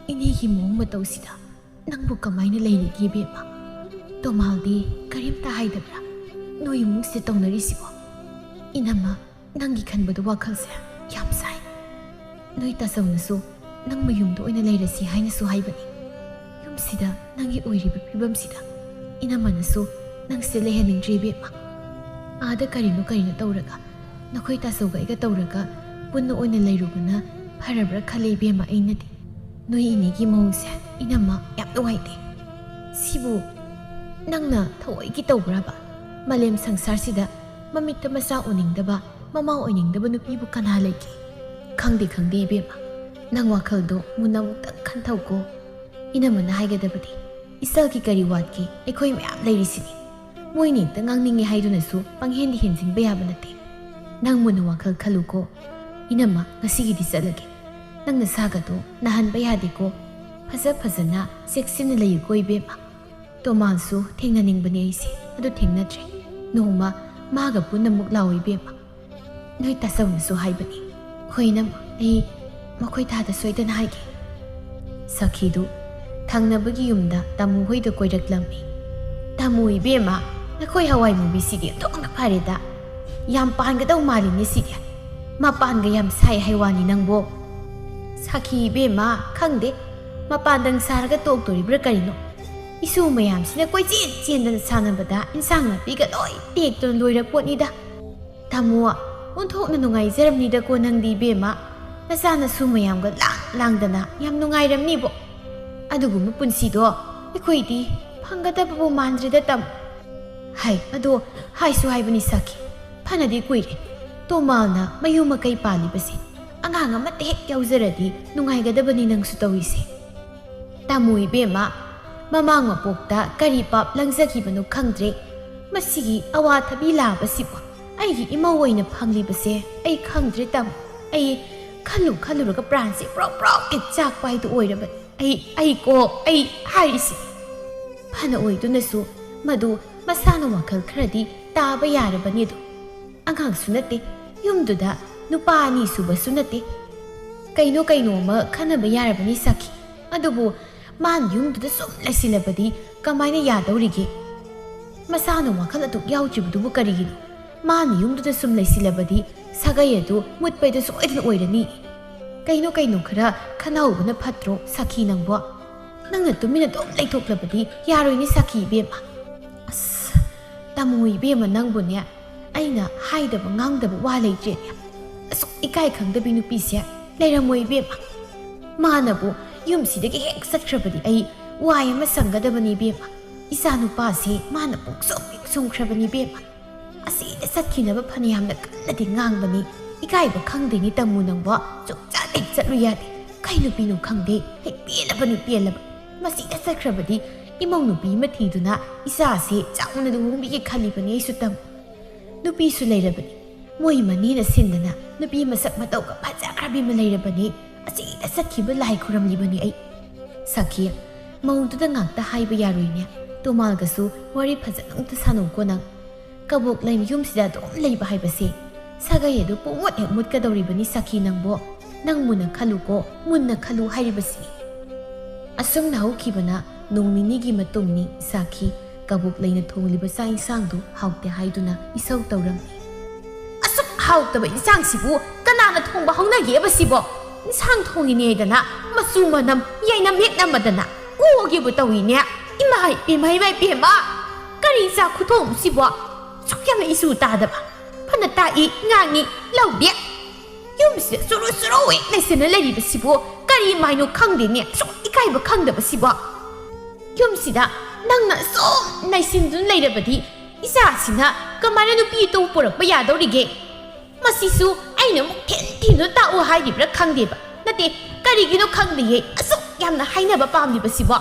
이니기 몽마 떠우시다. 낭부 까마이나 레이니기 베마. 도마우디 가림타 하이다브라. 너희 뭉시 떠나리시고. 이나마 낭기 칸보도 와칼세 얌사이. 너희 따서우나소 낭부 юм도 오이나 레이라시 하이나소 하이바니. юм시다 낭기 오이리바 피밤시다. 이나마나소 낭시 레헤닝드리 베마. 아다 가리노 떠오라가 너희 따서우가 이가 떠오라가 분노 오이나 레이루구나 파라브라 칼레이 베마 아이나디. 너희 이니기 몽세 이나마 얌도 와이데. 시부 ꯅꯪꯅ ꯊꯑꯣꯏꯒꯤ ꯇꯧꯕ꯭ꯔꯕ ꯃꯥꯂꯦꯝ ꯁꯪꯁꯥꯔꯁꯤꯗ ꯃꯃꯤꯠꯇ ꯃꯆꯥ ꯎꯅꯤꯡꯗꯕ ꯃꯃꯥ ꯑꯣꯏꯅꯤꯡꯗꯕ ꯅꯨꯄꯤꯕꯨ ꯀꯅꯥ ꯂꯩꯒꯦ ꯈꯪꯗꯦ ꯏꯕꯦꯝꯃ ꯅꯪ ꯋꯥꯈꯜꯗꯣ ꯃꯨꯟꯅ ꯑꯃꯨꯛꯇꯪ ꯈꯟꯊꯧꯀꯣ ꯏꯅꯝꯃꯅ ꯍꯥꯏꯒꯗꯕꯗꯤ ꯏꯆꯜꯒꯤ ꯀꯔꯤ ꯋꯥꯠꯀꯦ ꯑꯩꯈꯣꯏ ꯃꯌꯥꯝ ꯂꯩꯔꯤꯁꯤꯅꯤ ꯃꯣꯏꯅ ꯍꯦꯛꯇ ꯉꯥꯡꯅꯤꯡꯉꯦ ꯍꯥꯏꯗꯨꯅꯁꯨ ꯄꯪꯍꯦꯟꯗꯤ ꯍꯦꯟꯖꯤꯟꯕ ꯌꯥꯕ ꯅꯠꯇꯦ ꯅꯪ ꯃꯨꯟꯅ ꯋꯥꯈꯜ ꯈꯜꯂꯨꯀꯣ 이ꯅꯝꯃ ꯉꯁꯤꯒꯤꯗꯤ ꯆꯠꯂꯒꯦ ꯅꯪ ꯅꯁꯥꯒꯗꯣ ꯅꯥꯍꯟꯕ ꯌꯥꯗꯦꯀꯣ ꯐꯖꯅ ꯆꯦꯛꯁꯤꯟꯅ ꯂꯩꯌꯨꯀꯣ 이베마 도만수 탱나닝ꯕꯅꯤ ꯑꯩꯁꯦ ꯑꯗꯨ ꯊꯦꯡꯅꯗ꯭ꯔꯦ ꯅꯣꯡꯃ 마가 ꯄꯨꯟꯅꯃꯨꯛ ꯂꯥꯛꯑꯣ 이베마 ꯅꯣꯏ ꯇꯥꯁꯧꯅꯁꯨ ꯍꯥꯏꯕꯅꯤ ꯍꯣꯏꯅ ꯑꯩ ꯃꯈꯣꯏ ꯊꯥꯗ ꯁꯣꯏꯗꯅ ꯍꯥꯏꯒꯦ ꯁꯈꯤꯗꯨ ꯊꯪꯅꯕꯒꯤ ꯌꯨꯝꯗ ꯇꯥꯃꯨ ꯍꯣꯏꯗ ꯀꯣꯏꯔꯛꯂꯝꯃꯤ ꯇꯥꯃꯨ 이베마 ꯅꯈꯣꯏ ꯍꯋꯥꯏ ꯃꯨꯕꯤꯁꯤꯗꯤ ꯑꯣꯟꯊꯣꯛꯅ ꯐꯔꯦꯗ ꯌꯥꯝ ꯄꯥꯟꯒꯗꯧ ꯃꯥꯜꯂꯤꯅꯦ ꯁꯤꯗꯤ ꯃꯄꯥꯟꯒ ꯌꯥꯝ ꯁꯥꯏ ꯍꯥꯏꯋꯥꯅꯤ ꯅꯪꯕꯣ ꯁꯈꯤ 이베마 ꯈꯪꯗꯦ ꯃꯄꯥꯟꯗꯪ ꯁꯥꯔꯒ ꯇꯣꯛꯇꯣꯔꯤꯕ꯭ꯔꯥ ꯀꯔꯤꯅꯣ 이수 ꯃꯌꯥꯝꯁꯤꯅ ꯀꯣꯏꯆꯦꯟ ꯆꯦꯟꯗꯅ ꯁꯥꯟꯅꯕꯗ ꯏꯟꯁꯥꯡ ꯅꯥꯄꯤꯒ ꯂꯣꯏ ꯇꯦꯛꯇꯨꯅ ꯂꯣꯏꯔꯛꯄꯣꯠꯅꯤꯗ ꯇꯥꯃꯣ ꯑꯣꯟꯊꯣꯛꯅ ꯅꯨꯡꯉꯥꯏꯖꯔꯝꯅꯤꯗꯀꯣ ꯅꯪꯗꯤ 이베마 ꯅꯆꯥꯅꯁꯨ ꯃꯌꯥꯝꯒ ꯂꯥꯡꯗꯅ ꯌꯥꯝ ꯅꯨꯡꯉꯥꯏꯔꯝꯅꯤꯕꯣ ꯑꯗꯨꯒꯨꯝꯕ ꯄꯨꯟꯁꯤꯗꯣ ꯑꯩꯈꯣꯏꯗꯤ ꯐꯪꯒꯗꯕꯕꯨ ꯃꯥꯟꯗ꯭ꯔꯦꯗ ꯇꯥꯃꯣ ꯍꯥꯏ ꯑꯗꯣ ꯍꯥꯏꯁꯨ ꯍꯥꯏꯕꯅꯤ ꯁꯈꯤ ꯐꯅꯗꯤ ꯀꯨꯏꯔꯦ ꯇꯣꯃꯥꯜꯅ ꯃꯌꯨ ꯃꯀꯩ ꯄꯥꯜꯂꯤꯕꯁꯦ ꯑꯉꯥꯡ ꯑꯃꯠꯇ ꯍꯦꯛ ꯌꯥꯎꯖꯔꯗꯤ ꯅꯨꯡꯉꯥꯏꯒꯗꯕꯅꯤ ꯅꯪꯁꯨ ꯇꯧꯔꯤꯁꯦ ꯇꯥꯃꯣ 이베마 ꯃꯃꯥꯡ ꯃꯄꯣꯛꯇ ꯀꯔꯤ ꯄꯥꯞ ꯂꯪꯖꯈꯤꯕꯅꯣ ꯈꯪꯗ꯭ꯔꯦ ꯃꯁꯤꯒꯤ ꯑꯋꯥꯊꯕꯤ ꯂꯥꯕꯁꯤꯕꯨ ꯑꯩꯒꯤ ꯏꯃꯧ ꯑꯣꯏꯅ ꯐꯪꯂꯤꯕꯁꯦ ꯑꯩ ꯈꯪꯗ꯭ꯔꯦ ꯇꯥꯃꯣ ꯑꯩ ꯈꯜꯂꯨꯔꯒ ꯄ꯭ꯔꯥꯟꯁꯦ ꯄ꯭ꯔꯣꯛ ꯆꯥꯛꯄ ꯍꯥꯏꯗꯨ ꯑꯣꯏꯔꯕꯅꯤ ꯑꯩ ꯍꯥꯏꯔꯤꯁꯤ ꯐꯅ ꯑꯣꯏꯗꯨꯅꯁꯨ ꯃꯗꯨ ꯃꯁꯥꯅ ꯋꯥꯈꯜ ꯈꯔꯗꯤ ꯇꯥꯕ ꯌꯥꯔꯕꯅꯤ ꯑꯗꯨ ꯑꯉꯥꯡꯁꯨ ꯅꯠꯇꯦ ꯌꯨꯝꯗꯨꯗ ꯅꯨꯄꯥ ꯑꯅꯤ ꯁꯨꯕꯁꯨ ꯅꯠꯇꯦ ꯀꯩꯅꯣꯃ ꯈꯟꯅꯕ ꯌꯥꯔꯕꯅꯤ ꯁꯈꯤ ꯑꯗꯨꯕꯨ ꯃꯥꯅ ꯌꯨꯝꯗꯨꯗ ꯁꯨꯝ ꯂꯩꯁꯤꯜꯂꯕꯗꯤ ꯀꯃꯥꯏꯅ ꯌꯥꯗꯧꯔꯤꯒꯦ ꯃꯁꯥꯅ ꯋꯥꯈꯜ ꯑꯗꯨꯛ ꯌꯥꯎꯗ꯭ꯔꯤꯕꯗꯨꯕꯨ ꯀꯔꯤꯒꯤꯅꯣ ꯃꯥꯅ ꯌꯨꯝꯗꯨꯗ ꯁꯨꯝ ꯂꯩꯁꯤꯜꯂꯕꯗꯤ ꯁꯥꯒꯩ ꯑꯗꯨ ꯃꯨꯠꯄꯩꯗ ꯁꯣꯏꯗꯅ ꯑꯣꯏꯔꯅꯤ ꯀꯩꯅꯣ ꯈꯔ ꯈꯟꯅꯍꯧꯕꯅ ꯐꯠꯇ꯭ꯔꯣ ꯁꯈꯤ ꯅꯪꯕꯣ ꯅꯪꯅ ꯇꯨꯃꯤꯟꯅ ꯑꯗꯨꯝ ꯂꯩꯊꯣꯛꯂꯕꯗꯤ ꯌꯥꯔꯣꯏꯅꯦ ꯁꯈꯤ 이베마 ꯑꯁ ꯇꯥꯃꯣ 이베마 ꯅꯪꯕꯨꯅꯦ ꯑꯩꯅ ꯍꯥꯏꯗꯕ ꯉꯥꯡꯗꯕ ꯋꯥ ꯂꯩꯇ꯭ꯔꯦꯅꯦ ꯑꯁꯨꯛ ꯏꯀꯥꯏ ꯈꯪꯗꯕꯤ ꯅꯨꯄꯤꯁꯦ ꯂꯩꯔꯝꯃꯣꯏ 이베마 마나부 ꯌꯨꯝꯁꯤꯗꯒꯤ ꯍꯦꯛ ꯆꯠꯈ꯭ꯔꯕꯗꯤ ꯑꯩ ꯋꯥꯏ ꯑꯃ ꯁꯪꯒꯗꯕꯅꯤ 이베마 ꯏꯆꯥ ꯅꯨꯄꯥꯁꯦ ꯃꯥꯅ ꯄꯨꯛꯁꯨꯝꯈ꯭ꯔꯕꯅꯤ 이베마 ꯑꯁꯤꯗ ꯆꯠꯈꯤꯅꯕ ꯐꯅꯌꯥꯝꯅ ꯀꯟꯅꯗꯤ ꯉꯥꯡꯕꯅꯤ ꯏꯀꯥꯏꯕ ꯈꯪꯗꯦꯅꯤ ꯇꯥꯃꯣ ꯅꯪꯕꯣ ꯁꯨꯡꯆꯠ ꯍꯦꯛ ꯆꯠꯂꯨ ꯌꯥꯗꯦ ꯀꯩ ꯅꯨꯄꯤꯅꯣ ꯈꯪꯗꯦ ꯍꯦꯛ ꯄꯦꯜꯂꯕ ꯃꯁꯤꯗ ꯆꯠꯈ꯭ꯔꯕꯗꯤ ꯏꯃꯧ ꯅꯨꯄꯤ ꯑꯃ ꯊꯤꯗꯨꯅ ꯏꯆꯥꯁꯦ ꯆꯥꯎꯅ ꯂꯨꯍꯣꯡꯕꯤꯒꯦ ꯈꯜꯂꯤꯕꯅꯤ ꯑꯩꯁꯨ ꯇꯥꯃꯣ ꯅꯨꯄꯤꯁꯨ ꯂꯩꯔꯕꯅꯤ ꯃꯣꯏ ꯃꯅꯦꯅ ꯁꯤꯟꯗꯅ ꯅꯨꯄꯤ ꯃꯁꯛ ꯃꯇꯧꯒ ꯐꯖꯈ꯭ꯔꯕꯤ ꯑꯃ ꯂꯩꯔꯕꯅꯤ ꯑꯁꯤꯗ ꯆꯠꯈꯤꯕ ꯂꯥꯏ ꯈꯨꯔꯝꯂꯤꯕꯅꯤ ꯑꯩ ꯁꯥꯈꯤ ꯃꯧꯗꯨꯗ ꯉꯥꯛꯇ ꯍꯥꯏꯕ ꯌꯥꯔꯣꯏꯅꯦ ꯇꯣꯃꯥꯜꯒꯁꯨ ꯋꯥꯔꯤ ꯐꯖꯅ ꯑꯝꯇ ꯁꯥꯟꯅꯧꯀꯣ ꯅꯪ ꯀꯕꯣꯛꯂꯩ ꯌꯨꯝꯁꯤꯗ ꯑꯗꯨꯝ ꯂꯩꯕ ꯍꯥꯏꯕꯁꯦ ꯁꯥꯒꯩ ꯑꯗꯨ ꯄꯨꯡꯃꯨꯠ ꯍꯦꯛ ꯃꯨꯠꯀꯗꯧꯔꯤꯕꯅꯤ ꯁꯥꯈꯤ ꯅꯪꯕꯣ ꯅꯪ ꯃꯨꯟꯅ ꯈꯜꯂꯨꯀꯣ ꯃꯨꯟꯅ ꯈꯜꯂꯨ ꯍꯥꯏꯔꯤꯕꯁꯤꯅꯤ ꯑꯁꯨꯝꯅ ꯍꯧꯈꯤꯕꯅ ꯅꯣꯡ ꯅꯤꯅꯤꯒꯤ ꯃꯇꯨꯡꯅꯤ ꯁꯥꯈꯤ ꯀꯕꯣꯛꯂꯩꯅ ꯊꯣꯡꯂꯤꯕ ꯆꯥꯛ ꯏꯟꯁꯥꯡꯗꯨ ꯍꯥꯎꯇꯦ ꯍꯥꯏꯗꯨꯅ ꯏꯁꯧ ꯇꯧꯔꯝꯃꯤ ꯑꯁꯨꯛ ꯍꯥꯎꯇꯕ ꯏꯟꯁꯥꯡꯁꯤꯕꯨ ꯀꯅꯥꯅ ꯊꯣꯡꯕ ꯍꯧꯅꯒꯦꯕ ꯁꯤꯕꯣ ꯏꯟꯁꯥꯡ ꯊꯣꯡꯉꯤꯅꯦꯗꯅ ꯃꯆꯨ ꯃꯅꯝ ꯌꯥꯏꯅꯝ ꯍꯦꯛꯅꯝꯃꯗꯅ ꯑꯣꯒꯦꯕꯨ ꯇꯧꯏꯅꯦ ꯏꯃꯥ ꯏꯄꯦꯝꯃ ꯏꯃꯥ ꯏꯄꯦꯝꯃ ꯀꯔꯤ ꯆꯥꯛ ꯈꯨꯊꯣꯡ ꯁꯤꯕꯣ ꯁꯨꯛ ꯌꯥꯝꯅ ꯏꯁꯨ ꯇꯥꯗꯕ ꯐꯅ ꯇꯥꯛꯏ ꯉꯥꯡꯉꯤ ꯂꯧꯗꯦ ꯌꯨꯝꯁꯤꯗ ꯆꯨꯔꯨ ꯆꯨꯔꯨ ꯍꯦꯛ ꯂꯩꯁꯤꯟꯅ ꯂꯩꯔꯤꯕꯁꯤꯕꯨ ꯀꯔꯤ ꯃꯥꯏꯅꯣ ꯈꯪꯗꯦꯅꯦ ꯁꯨꯛ ꯏꯀꯥꯏꯕ ꯈꯪꯗꯕꯁꯤꯕꯣ ꯌꯨꯝꯁꯤꯗ ꯅꯪꯅ ꯁꯨꯝ ꯅꯩꯁꯤꯟꯗꯨꯅ ꯂꯩꯔꯕꯗꯤ ꯏꯆꯥꯁꯤꯅ ꯀꯃꯥꯏꯅ ꯅꯨꯄꯤ ꯑꯇꯣꯞꯄ ꯄꯨꯔꯛꯄ ꯌꯥꯗꯧꯔꯤꯒꯦ ꯃꯁꯤꯁꯨ ꯑꯩꯅ ꯑꯃꯨꯛ ꯊꯤꯟꯗꯨꯅ ꯇꯥꯛꯎ ꯍꯥꯏꯔꯤꯕ꯭ꯔꯥ ꯈꯪꯗꯦꯕ ꯅꯠꯇꯦ ꯀꯔꯤꯒꯤꯅꯣ ꯈꯪꯗꯦꯌꯦ ꯑꯁꯨꯛ ꯌꯥꯝꯅ ꯍꯥꯏꯅꯕ ꯄꯥꯝꯂꯤꯕꯁꯤꯕꯣ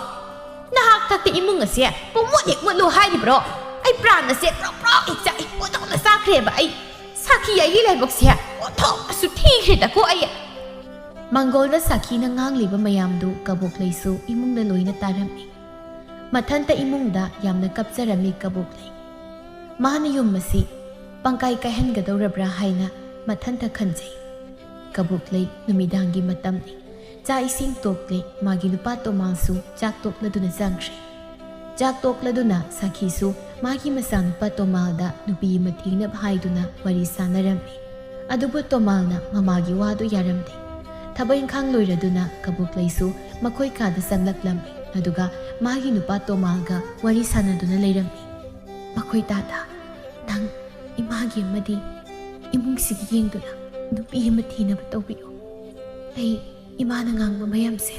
ꯅꯍꯥꯛ ꯊꯛꯇ ꯏꯃꯨꯡ ꯑꯁꯦ ꯄꯨꯡꯃꯨꯠ ꯍꯦꯛ ꯃꯨꯠꯂꯨ ꯍꯥꯏꯔꯤꯕ꯭ꯔꯣ ꯑꯩ ꯄ꯭ꯔꯥꯟ ꯑꯁꯦ ꯄ꯭ꯔꯣꯛ ꯄ꯭ꯔꯣꯛ ꯍꯦꯛ ꯆꯥꯛꯏ ꯑꯣꯟꯊꯣꯛꯅ ꯆꯥꯈ꯭ꯔꯦꯕ ꯑꯩ ꯁꯥꯈꯤ ꯑꯩꯒꯤ ꯂꯥꯏꯕꯛꯁꯦ ꯑꯣꯟꯊꯣꯛꯅꯁꯨ ꯊꯤꯈ꯭ꯔꯦꯗꯀꯣ ꯑꯩ ꯃꯥꯡꯒꯣꯜꯗ ꯁꯥꯈꯤꯅ ꯉꯥꯡꯂꯤꯕ ꯃꯌꯥꯝꯗꯨ ꯀꯕꯣꯛꯂꯩꯁꯨ ꯏꯃꯨꯡꯗ ꯂꯣꯏꯅ ꯇꯥꯔꯝꯃꯤ ꯃꯊꯟꯇ ꯏꯃꯨꯡꯗ ꯌꯥꯝꯅ ꯀꯞꯆꯔꯝꯃꯤ ꯀꯕꯣꯛꯂꯩ ꯃꯥꯅ ꯌꯨꯝ ꯑꯁꯤ ꯄꯪꯀꯥꯏ ꯀꯥꯏꯍꯟꯒꯗꯧꯔꯕ꯭ꯔꯥ ꯍꯥꯏꯅ ꯃꯊꯟꯇ ꯈꯟꯖꯩ ꯀꯕꯣꯛꯂꯩ ꯅꯨꯃꯤꯗꯥꯡꯒꯤ ꯃꯇꯝꯅꯤ ꯆꯥꯛ ꯏꯁꯤꯡ ꯇꯣꯛꯂꯦ ꯃꯥꯒꯤ ꯅꯨꯄꯥ ꯇꯣꯃꯥꯜꯁꯨ ꯆꯥꯛ ꯇꯣꯛꯂꯗꯨꯅ ꯆꯪꯈ꯭ꯔꯦ ꯆꯥꯛ ꯇꯣꯛꯂꯗꯨꯅ ꯁꯥꯈꯤꯁꯨ ꯃꯥꯒꯤ ꯃꯆꯥꯅꯨꯄꯥ ꯇꯣꯃꯥꯜꯗ ꯅꯨꯄꯤ ꯑꯃ ꯊꯤꯅꯕ ꯍꯥꯏꯗꯨꯅ ꯋꯥꯔꯤ ꯁꯥꯟꯅꯔꯝꯃꯤ ꯑꯗꯨꯕꯨ ꯇꯣꯃꯥꯜꯅ ꯃꯃꯥꯒꯤ ꯋꯥꯗꯨ ꯌꯥꯔꯝꯗꯦ ꯊꯕꯛ ꯏꯪꯈꯥꯡ ꯂꯣꯏꯔꯗꯨꯅ ꯀꯕꯣꯛꯂꯩꯁꯨ ꯃꯈꯣꯏ ꯀꯥꯗ ꯆꯪꯂꯛꯂꯝꯃꯤ ꯑꯗꯨꯒ ꯃꯥꯒꯤ ꯅꯨꯄꯥ ꯇꯣꯃꯥꯜꯒ ꯋꯥꯔꯤ ꯁꯥꯟꯅꯗꯨꯅ ꯂꯩꯔꯝꯃꯤ ꯃꯈꯣꯏ ꯇꯥꯗ ꯅꯪ ꯏꯃꯥꯒꯤ ꯑꯃꯗꯤ ꯏꯃꯨꯡꯁꯤꯒꯤ ꯌꯦꯡꯗꯨꯅ ꯅꯨꯄꯤ ꯑꯃ ꯊꯤꯅꯕ ꯇꯧꯕꯤꯌꯨ ꯑꯩ ꯏꯃꯥꯅ ꯉꯥꯡꯕ ꯃꯌꯥꯝꯁꯦ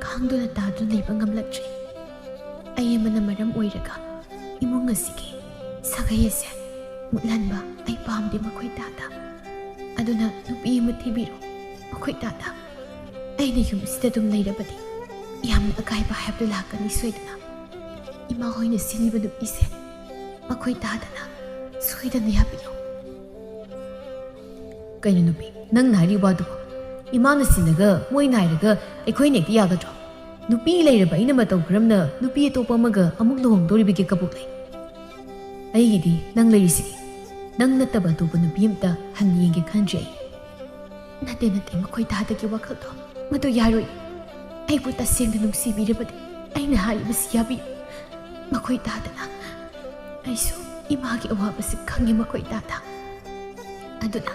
ꯈꯥꯡꯗꯨꯅ ꯇꯥꯗꯨꯅ ꯂꯩꯕ ꯉꯝꯂꯛꯇ꯭ꯔꯦ ꯑꯩ ꯑꯃꯅ ꯃꯔꯝ ꯑꯣꯏꯔꯒ ꯏꯃꯨꯡ ꯑꯁꯤꯒꯤ ꯁꯥꯒꯩ ꯑꯁꯦ ꯃꯨꯠꯍꯟꯕ ꯑꯩ ꯄꯥꯝꯗꯦ ꯃꯈꯣꯏ ꯇꯥꯗ ꯑꯗꯨꯅ ꯅꯨꯄꯤ ꯑꯃ ꯊꯤꯕꯤꯔꯣ ꯃꯈꯣꯏ ꯇꯥꯗ ꯑꯩꯅ ꯌꯨꯝꯁꯤꯗ ꯑꯗꯨꯝ ꯂꯩꯔꯕꯗꯤ ꯌꯥꯝꯅ ꯑꯀꯥꯏꯕ ꯍꯥꯏꯕꯗꯨ ꯂꯥꯛꯀꯅꯤ ꯁꯣꯏꯗꯅ ꯏꯃꯥ ꯍꯣꯏꯅ ꯁꯤꯜꯂꯤꯕ ꯅꯨꯄꯤꯁꯦ ꯃꯈꯣꯏ ꯇꯥꯗꯅ ꯁꯣꯏꯗꯅ ꯌꯥꯕꯤꯌꯨ ꯀꯩꯅꯣ ꯅꯨꯄꯤ ꯅꯪꯅ ꯍꯥꯏꯔꯤ ꯋꯥꯗꯨꯕꯨ ꯏꯃꯥꯅ ꯁꯤꯜꯂꯒ ꯃꯣꯏ ꯅꯥꯏꯔꯒ ꯑꯩꯈꯣꯏꯅ ꯍꯦꯛꯇ ꯌꯥꯒꯗ꯭ꯔꯣ ꯅꯨꯄꯤ ꯂꯩꯔꯕ ꯑꯩꯅ ꯃꯇꯧ ꯀꯔꯝꯅ ꯅꯨꯄꯤ ꯑꯇꯣꯞꯄ ꯑꯃꯒ ꯑꯃꯨꯛ ꯂꯨꯍꯣꯡꯗꯧꯔꯤꯕꯒꯦ ꯀꯕꯣꯛꯂꯩ ꯑꯩꯒꯤꯗꯤ ꯅꯪ ꯂꯩꯔꯤꯁꯤꯗꯤ ꯅꯪ ꯅꯠꯇꯕ ꯑꯇꯣꯞꯄ ꯅꯨꯄꯤ ꯑꯃꯇ ꯍꯟ ꯌꯦꯡꯒꯦ ꯈꯟꯗ꯭ꯔꯦ ꯑꯩ ꯅꯠꯇꯦ ꯃꯈꯣꯏ ꯇꯥꯗꯒꯤ ꯋꯥꯈꯜꯗꯣ ꯃꯗꯨ ꯌꯥꯔꯣꯏ ꯑꯩꯕꯨ ꯇꯁꯦꯡꯅ ꯅꯨꯡꯁꯤꯕꯤꯔꯕꯗꯤ ꯑꯩꯅ ꯍꯥꯏꯔꯤꯕꯁꯤ ꯌꯥꯕꯤꯌꯨ ꯃꯈꯣꯏ ꯇꯥꯗꯅ ꯑꯩꯁꯨ ꯏꯃꯥꯒꯤ ꯑꯋꯥꯕꯁꯤ ꯈꯪꯉꯤ ꯃꯈꯣꯏ ꯇꯥꯗ ꯑꯗꯨꯅ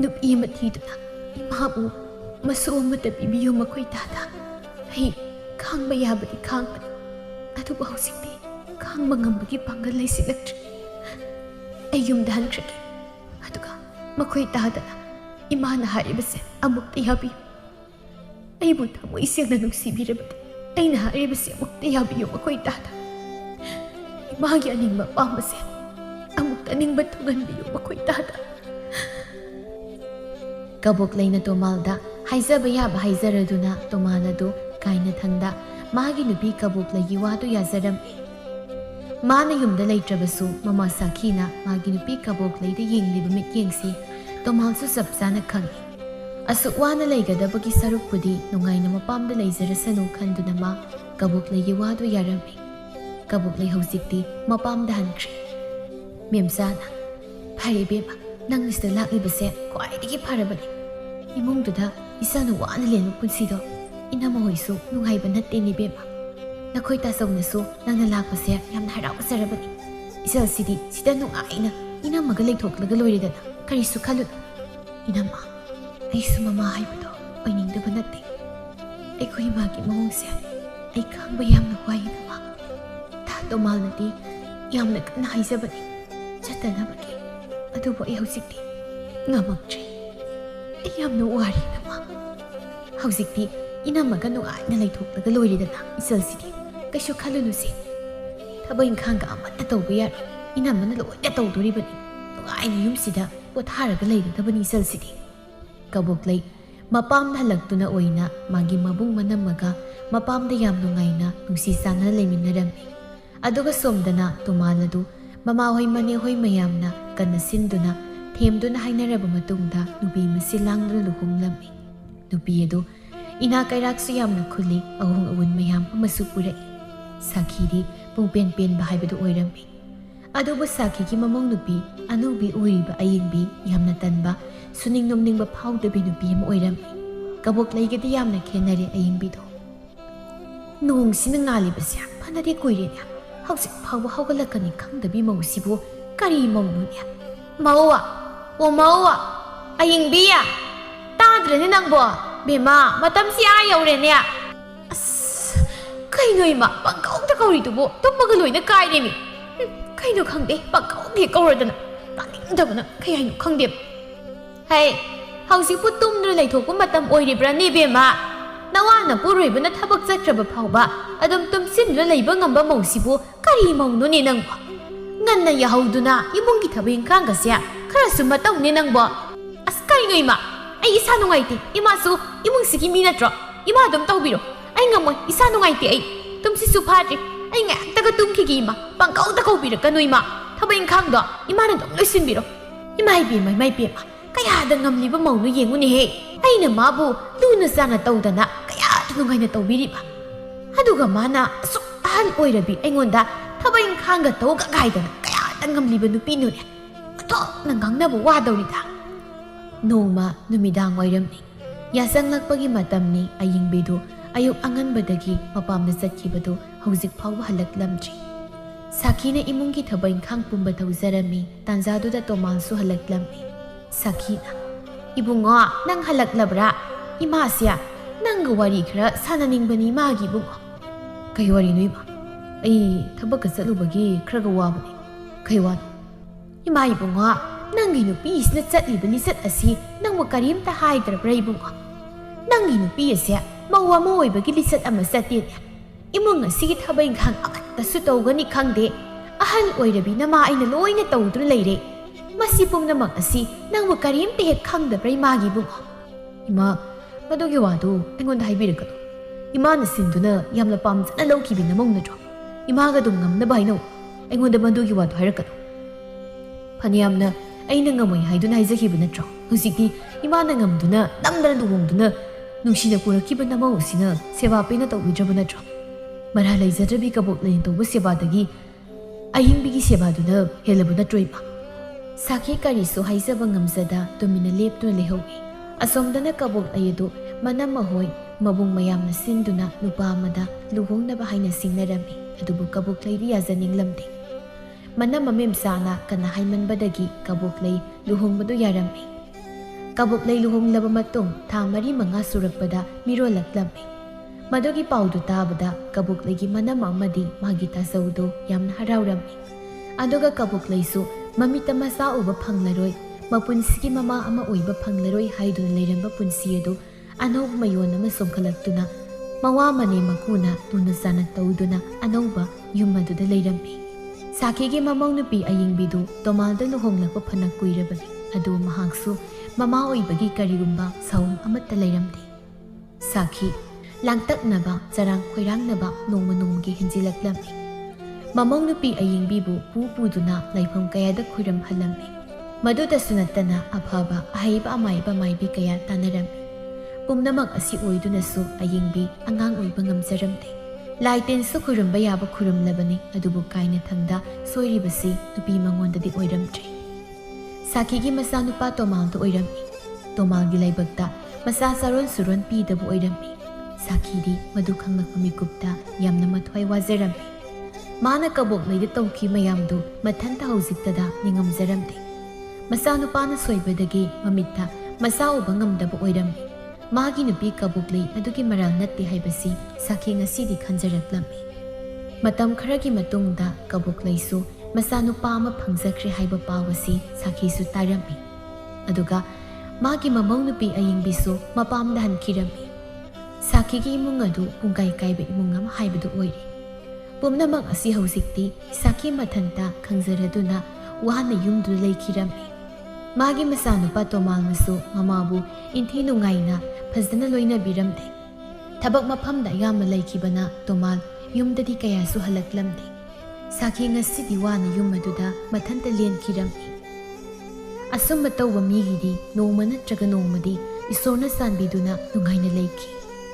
ꯅꯨꯄꯤ ꯑꯃ ꯊꯤꯗꯨꯅ ꯏꯃꯥꯕꯨ ꯃꯁꯨ ꯑꯃꯠꯇ ꯄꯤꯕꯤꯌꯨ ꯃꯈꯣꯏ ꯇꯥꯗ ꯑꯩ ꯈꯥꯡꯕ ꯌꯥꯕꯗꯤ ꯈꯥꯡꯕꯅꯤ ꯑꯗꯨꯕꯨ ꯍꯧꯖꯤꯛꯇꯤ ꯈꯥꯡꯕ ꯉꯝꯕꯒꯤ ꯄꯥꯡꯒꯜ ꯂꯩꯁꯤꯜꯂꯛꯇ꯭ꯔꯦ ꯑꯩ ꯌꯨꯝꯗ ꯍꯟꯈ꯭ꯔꯒꯦ ꯑꯗꯨꯒ ꯃꯈꯣꯏ ꯇꯥꯗꯅ ꯏꯃꯥꯅ ꯍꯥꯏꯔꯤꯕꯁꯦ ꯑꯃꯨꯛꯇ ꯌꯥꯕꯤꯌꯨ ꯑꯩꯕꯨ ꯊꯃꯣꯏ ꯁꯦꯡꯅ ꯅꯨꯡꯁꯤꯕꯤꯔꯕꯗꯤ ꯑꯩꯅ ꯍꯥꯏꯔꯤꯕꯁꯦ ꯑꯃꯨꯛꯇ ꯌꯥꯕꯤꯌꯨ ꯃꯈꯣꯏ ꯇꯥꯗ ꯏꯃꯥꯒꯤ ꯑꯅꯤꯡꯕ ꯄꯥꯝꯕꯁꯦ ꯑꯃꯨꯛꯇ ꯑꯅꯤꯡꯕ ꯊꯨꯡꯍꯟꯕꯤꯌꯨ ꯃꯈꯣꯏ ꯇꯥꯗ ꯀꯕꯣꯛꯂꯩꯅ ꯇꯣꯃꯥꯜꯗ ꯍꯥꯏꯖꯕ ꯌꯥꯕ ꯍꯥꯏꯖꯔꯗꯨꯅ ꯇꯣꯃꯥꯜ ꯑꯗꯨ ꯀꯥꯏꯅꯊꯪꯗ ꯃꯥꯒꯤ ꯅꯨꯄꯤ ꯀꯕꯣꯛꯂꯩꯒꯤ ꯋꯥꯗꯨ ꯌꯥꯖꯔꯝꯃꯤ ꯃꯥꯅ ꯌꯨꯝꯗ ꯂꯩꯇ꯭ꯔꯕꯁꯨ ꯃꯃꯥ ꯁꯥꯈꯤꯅ ꯃꯥꯒꯤ ꯅꯨꯄꯤ ꯀꯕꯣꯛꯂꯩꯗ ꯌꯦꯡꯂꯤꯕ ꯃꯤꯠꯌꯦꯡꯁꯤ ꯇꯣꯃꯥꯜꯁꯨ ꯆꯞ ꯆꯥꯅ ꯈꯪꯏ ꯑꯁꯨꯛ ꯋꯥꯅ ꯂꯩꯒꯗꯕꯒꯤ ꯁꯔꯨꯛꯄꯨꯗꯤ ꯅꯨꯡꯉꯥꯏꯅ ꯃꯄꯥꯝꯗ ꯂꯩꯖꯔꯁꯅꯨ ꯈꯟꯗꯨꯅ ꯃꯥ ꯀꯕꯣꯛꯂꯩꯒꯤ ꯋꯥꯗꯨ ꯌꯥꯔꯝꯃꯤ ꯀꯕꯣꯛꯂꯩ ꯍꯧꯖꯤꯛꯇꯤ ꯃꯄꯥꯝꯗ ꯍꯟꯈ꯭ꯔꯦ ꯃꯦꯝꯆꯥꯅ ꯐꯔꯦ ꯏꯕꯦꯝꯃ ꯅꯪ ꯁꯤꯗ ꯂꯥꯛꯂꯤꯕꯁꯦ ꯈ꯭ꯋꯥꯏꯗꯒꯤ ꯐꯔꯕꯅꯤ ꯏꯃꯨꯡꯗꯨꯗ ꯏꯆꯥꯅ ꯋꯥꯅ ꯂꯦꯟꯕ ꯄꯨꯟꯁꯤꯗꯣ ꯏꯅꯝꯃ ꯍꯣꯏꯁꯨ ꯅꯨꯡꯉꯥꯏꯕ ꯅꯠꯇꯦꯅꯦ ꯏꯕꯦꯝꯃ ꯅꯈꯣꯏ ꯇꯥꯆꯧꯅꯁꯨ ꯅꯪꯅ ꯂꯥꯛꯄꯁꯦ ꯌꯥꯝꯅ ꯍꯔꯥꯎꯖꯔꯕꯅꯤ ꯏꯆꯥꯁꯤꯗꯤ ꯁꯤꯗ ꯅꯨꯡꯉꯥꯏꯅ ꯏꯅꯝꯃꯒ ꯂꯩꯊꯣꯛꯂꯒ ꯂꯣꯏꯔꯦꯗꯅ ꯀꯔꯤꯁꯨ ꯈꯜꯂꯨꯅꯨ ꯏꯅꯝꯃ ꯑꯩꯁꯨ ꯃꯃꯥ ꯍꯥꯏꯕꯗꯣ ꯑꯣꯏꯅꯤꯡꯗꯕ ꯅꯠꯇꯦ ꯑꯩꯈꯣꯏ ꯏꯃꯥꯒꯤ ꯃꯑꯣꯡꯁꯦ ꯑꯩ ꯈꯪꯕ ꯌꯥꯝꯅ ꯋꯥꯏ ꯏꯅꯝꯃ ꯊꯥ ꯇꯣꯃꯥꯜꯅꯗꯤ ꯌꯥꯝꯅ ꯀꯟꯅ ꯍꯥꯏꯖꯕꯅꯤ ꯆꯠꯇꯅꯕꯒꯤ ꯑꯗꯨꯕꯨ ꯑꯩ ꯍꯧꯖꯤꯛꯇꯤ ꯉꯝꯃꯛꯇ꯭ꯔꯦ ꯑꯩ ꯌꯥꯝꯅ ꯋꯥꯔꯤ ꯏꯅꯝꯃ ꯍꯧꯖꯤꯛꯇꯤ ꯏꯅꯝꯃꯒ ꯅꯨꯡꯉꯥꯏꯅ ꯂꯩꯊꯣꯛꯂꯒ ꯂꯣꯏꯔꯦꯗꯅ ꯏꯆꯜꯁꯤꯗꯤ ꯀꯩꯁꯨ ꯈꯜꯂꯨꯅꯨꯁꯤ ꯊꯕꯛ ꯏꯪꯈꯥꯡꯒ ꯑꯃꯠꯇ ꯇꯧꯕ ꯌꯥꯔꯣꯏ ꯏꯅꯝꯃꯅ ꯂꯣꯏꯅ ꯇꯧꯗꯣꯔꯤꯕꯅꯤ ꯅꯨꯡꯉꯥꯏꯅ ꯌꯨꯝꯁꯤꯗ ꯄꯣꯊꯥꯔꯒ ꯂꯩꯒꯗꯕꯅꯤ ꯏꯆꯜꯁꯤꯗꯤ ꯀꯕꯣꯛꯂꯩ ꯃꯄꯥꯝꯗ ꯍꯜꯂꯛꯇꯨꯅ ꯑꯣꯏꯅ ꯃꯥꯒꯤ ꯃꯕꯨꯡ ꯃꯅꯝꯃꯒ ꯃꯄꯥꯝꯗ ꯌꯥꯝ ꯅꯨꯡꯉꯥꯏꯅ ꯅꯨꯡꯁꯤ ꯆꯥꯟꯅꯅ ꯂꯩꯃꯤꯟꯅꯔꯝꯃꯤ ꯑꯗꯨꯒ ꯁꯣꯝꯗꯅ ꯇꯣꯃꯥꯜ ꯑꯗꯨ ꯃꯃꯥꯍꯣꯏ ꯃꯅꯦꯍꯣꯏ ꯃꯌꯥꯝꯅ ꯀꯟꯅ ꯁꯤꯟꯗꯨꯅ ꯊꯦꯝꯗꯨꯅ ꯍꯥꯏꯅꯔꯕ ꯃꯇꯨꯡꯗ ꯅꯨꯄꯤ ꯃꯁꯤ ꯂꯥꯡꯗꯨꯅ ꯂꯨꯍꯣꯡꯂꯝꯃꯤ ꯅꯨꯄꯤ ꯑꯗꯨ ina kairaksu yamna khuli ahung awun mayam amasu purai Sakhi di pung pen bahai badu oirambi adubu Sakhi ki mamong nupi anubi oiriba ayingbi yamna tanba suning nomningba phawdabi nupi am oirambi kabok laigedi yamna khenare ayingbi do nung sina ngali basya phanadi koire nya hausi phawba hawgalakani khangdabi mausibu kari maunu nya mawa o mawa ayingbi ya tadrene nangbo bema matam si ayawre nya kaino ima pangkaungda kauritubo tummaga loina kairemi kaino khangde pangkaungde kauradana taningdabana kayaino khangde hai hausi pu tumdra laithokku matam oiribra ni bema nawana puroibana thabak chatraba phawba adum tumsinra leiba ngamba mausibu kari maunu ni nangbo nganna yahauduna imungi thabin khangasya kharasu matau ni nangbo as kaino ima ai isa nungaiti imasu imungsigi mi natro ima dum tawbiro ai ngamoi isa nungaiti ai tumsi su phadri ai nga taga tumkhigi ima pangkau ta kau bira kanoi ma thabain khangdo ima na dum loisin biro imai bi mai bi ma kaya da ngamli ba maunu yengu ni he ai na mabu luna sana tawdana kaya nungai na tawbiri ba aduga mana su an oirabi aingonda thabain khanga tawga gaidana kaya da ngamli ba nupi nu ne to nangang na bu wa dawrida noma numidang wairamni yasang lakpagi matamni ayingbidu ayuk anganbadagi mapamna chatkibadu hauzik phawba halaklamdri Sakhina imungki thabain khang pumba tawzarami tanzaduda tomansu halaklamni Sakhina ibungo nang halaklabra imasya nang wari khara sananingbani magi bungo kai wari nuima ai thabak chalubagi khraga wabani kai wa ima ibungo nangi nupi isna chatlibani sat asi nangwa karim ta haidra brai bungo nangi nupi asya mawa moibagi lisat ama satin imung asigi thabain khang akattasu tawgani khangde ahal oirabi nama aina loina tawdru leire masi pumnamak asi nangwa karim te hek khangda brai magi bungo ima madogi wadu aingonda haibirikado ima na sinduna yamna pamjana lawkibi namong natro ima ga dum ngamna baino aingonda madogi wadu hairakado phaniyamna aina ngamoi haiduna haijakibu natro husiki ima na ngamduna namdana duwongduna nungsina purakkiba namau sina seba pena tawbidraba natro mara leijadrabi kabok lein tawba sebadagi ayingbigi sebaduna helabu natroiba Sakhi karisu haizaba ngamzada tumina leptuna lehowi asomdana kabok ayedu manam mahoi mabung mayamna sinduna nupa amada luhongnaba haina singnarami adubu kabok leiri yajaninglamde manam mamemsana kana haimanbadagi kabok lei luhongbadu yarami kabok lei luhonglaba matung tha mari manga surakpada mirolaklami madogi paudu tabada kabok leigi manam amadi magi tasaudo yamna haraurami aduga kabok leisu mamita masa uba phanglaroi mapunsigi mama ama oiba phanglaroi haiduna leiramba punsi adu anau mayon ama somkhalaktuna mawa mane makuna tuna sana tawduna anauba yumaduda leirambi Sakhigi mamong nupi ayingbidu tomalda luhonglakpa phanak kuirabani adu mahaksu mama oibagi karigumba saum amatta leiramdi Sakhi langtaknaba charang khoirangnaba nongma nonggi hinjilaklammi mamong nupi ayingbibu puduna laifam kayada khuram halammi maduda sunatana aphaba ahaiba amaiba maibi kaya tanarammi pumnamak asi oiduna su ayingbi angang oiba ngamjaramde laiten su khurumba yaba khurumlabani adubu kaina thangda soiribasi nupi mangondadi oiramdri Sakhigi masa nupa tomaldo oirammi tomalgi laibakta masa saron suron pidabu oirammi Sakhidi madu khanglakpa mikupta yamna mathwai wajarammi mana kabok leida tawki mayamdu mathanta hauziktada ningamjaramde masa nupana soibadagi mamitta masa uba ngamdaba oirammi magi nupi kabok lei adugi maral natte haibasi Sakhi ngasidi khanjaraklammi matam kharagi matungda kabok leisu masa nupa ama phangjakre haiba pawasi Sakhi su tarammi aduga magi mamong nupi ayingbisu mapamda hankirammi Sakhigi imung adu pungkai kaiba imung ama haibadu oiri pumnamak asi hauzikti Sakhi mathanta khangjaraduna wana yumdu leikirammi magi masa nupa tomalnasu mamabu inthi nungaina fazana loina biramde thabak mafamda yamna leikibana tomal yumdadi kayasu halaklamde Sakhi ngasidi wana yumaduda mathanta lenkirammi asumba tawba migidi nongma natraga nongmadi isorna sanbiduna nungaina leiki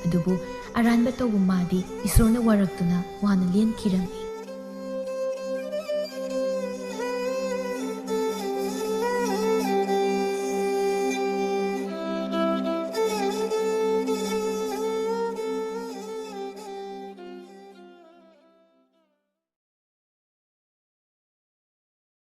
ꯑꯗꯨꯕꯨ ꯑꯔꯥꯟꯕ ꯇꯧꯕ ꯃꯥꯗꯤ ꯏꯁꯣꯔꯅ ꯋꯥꯔꯛꯇꯨꯅ ꯋꯥꯅ ꯂꯦꯟꯈꯤꯔꯝꯃꯤ꯫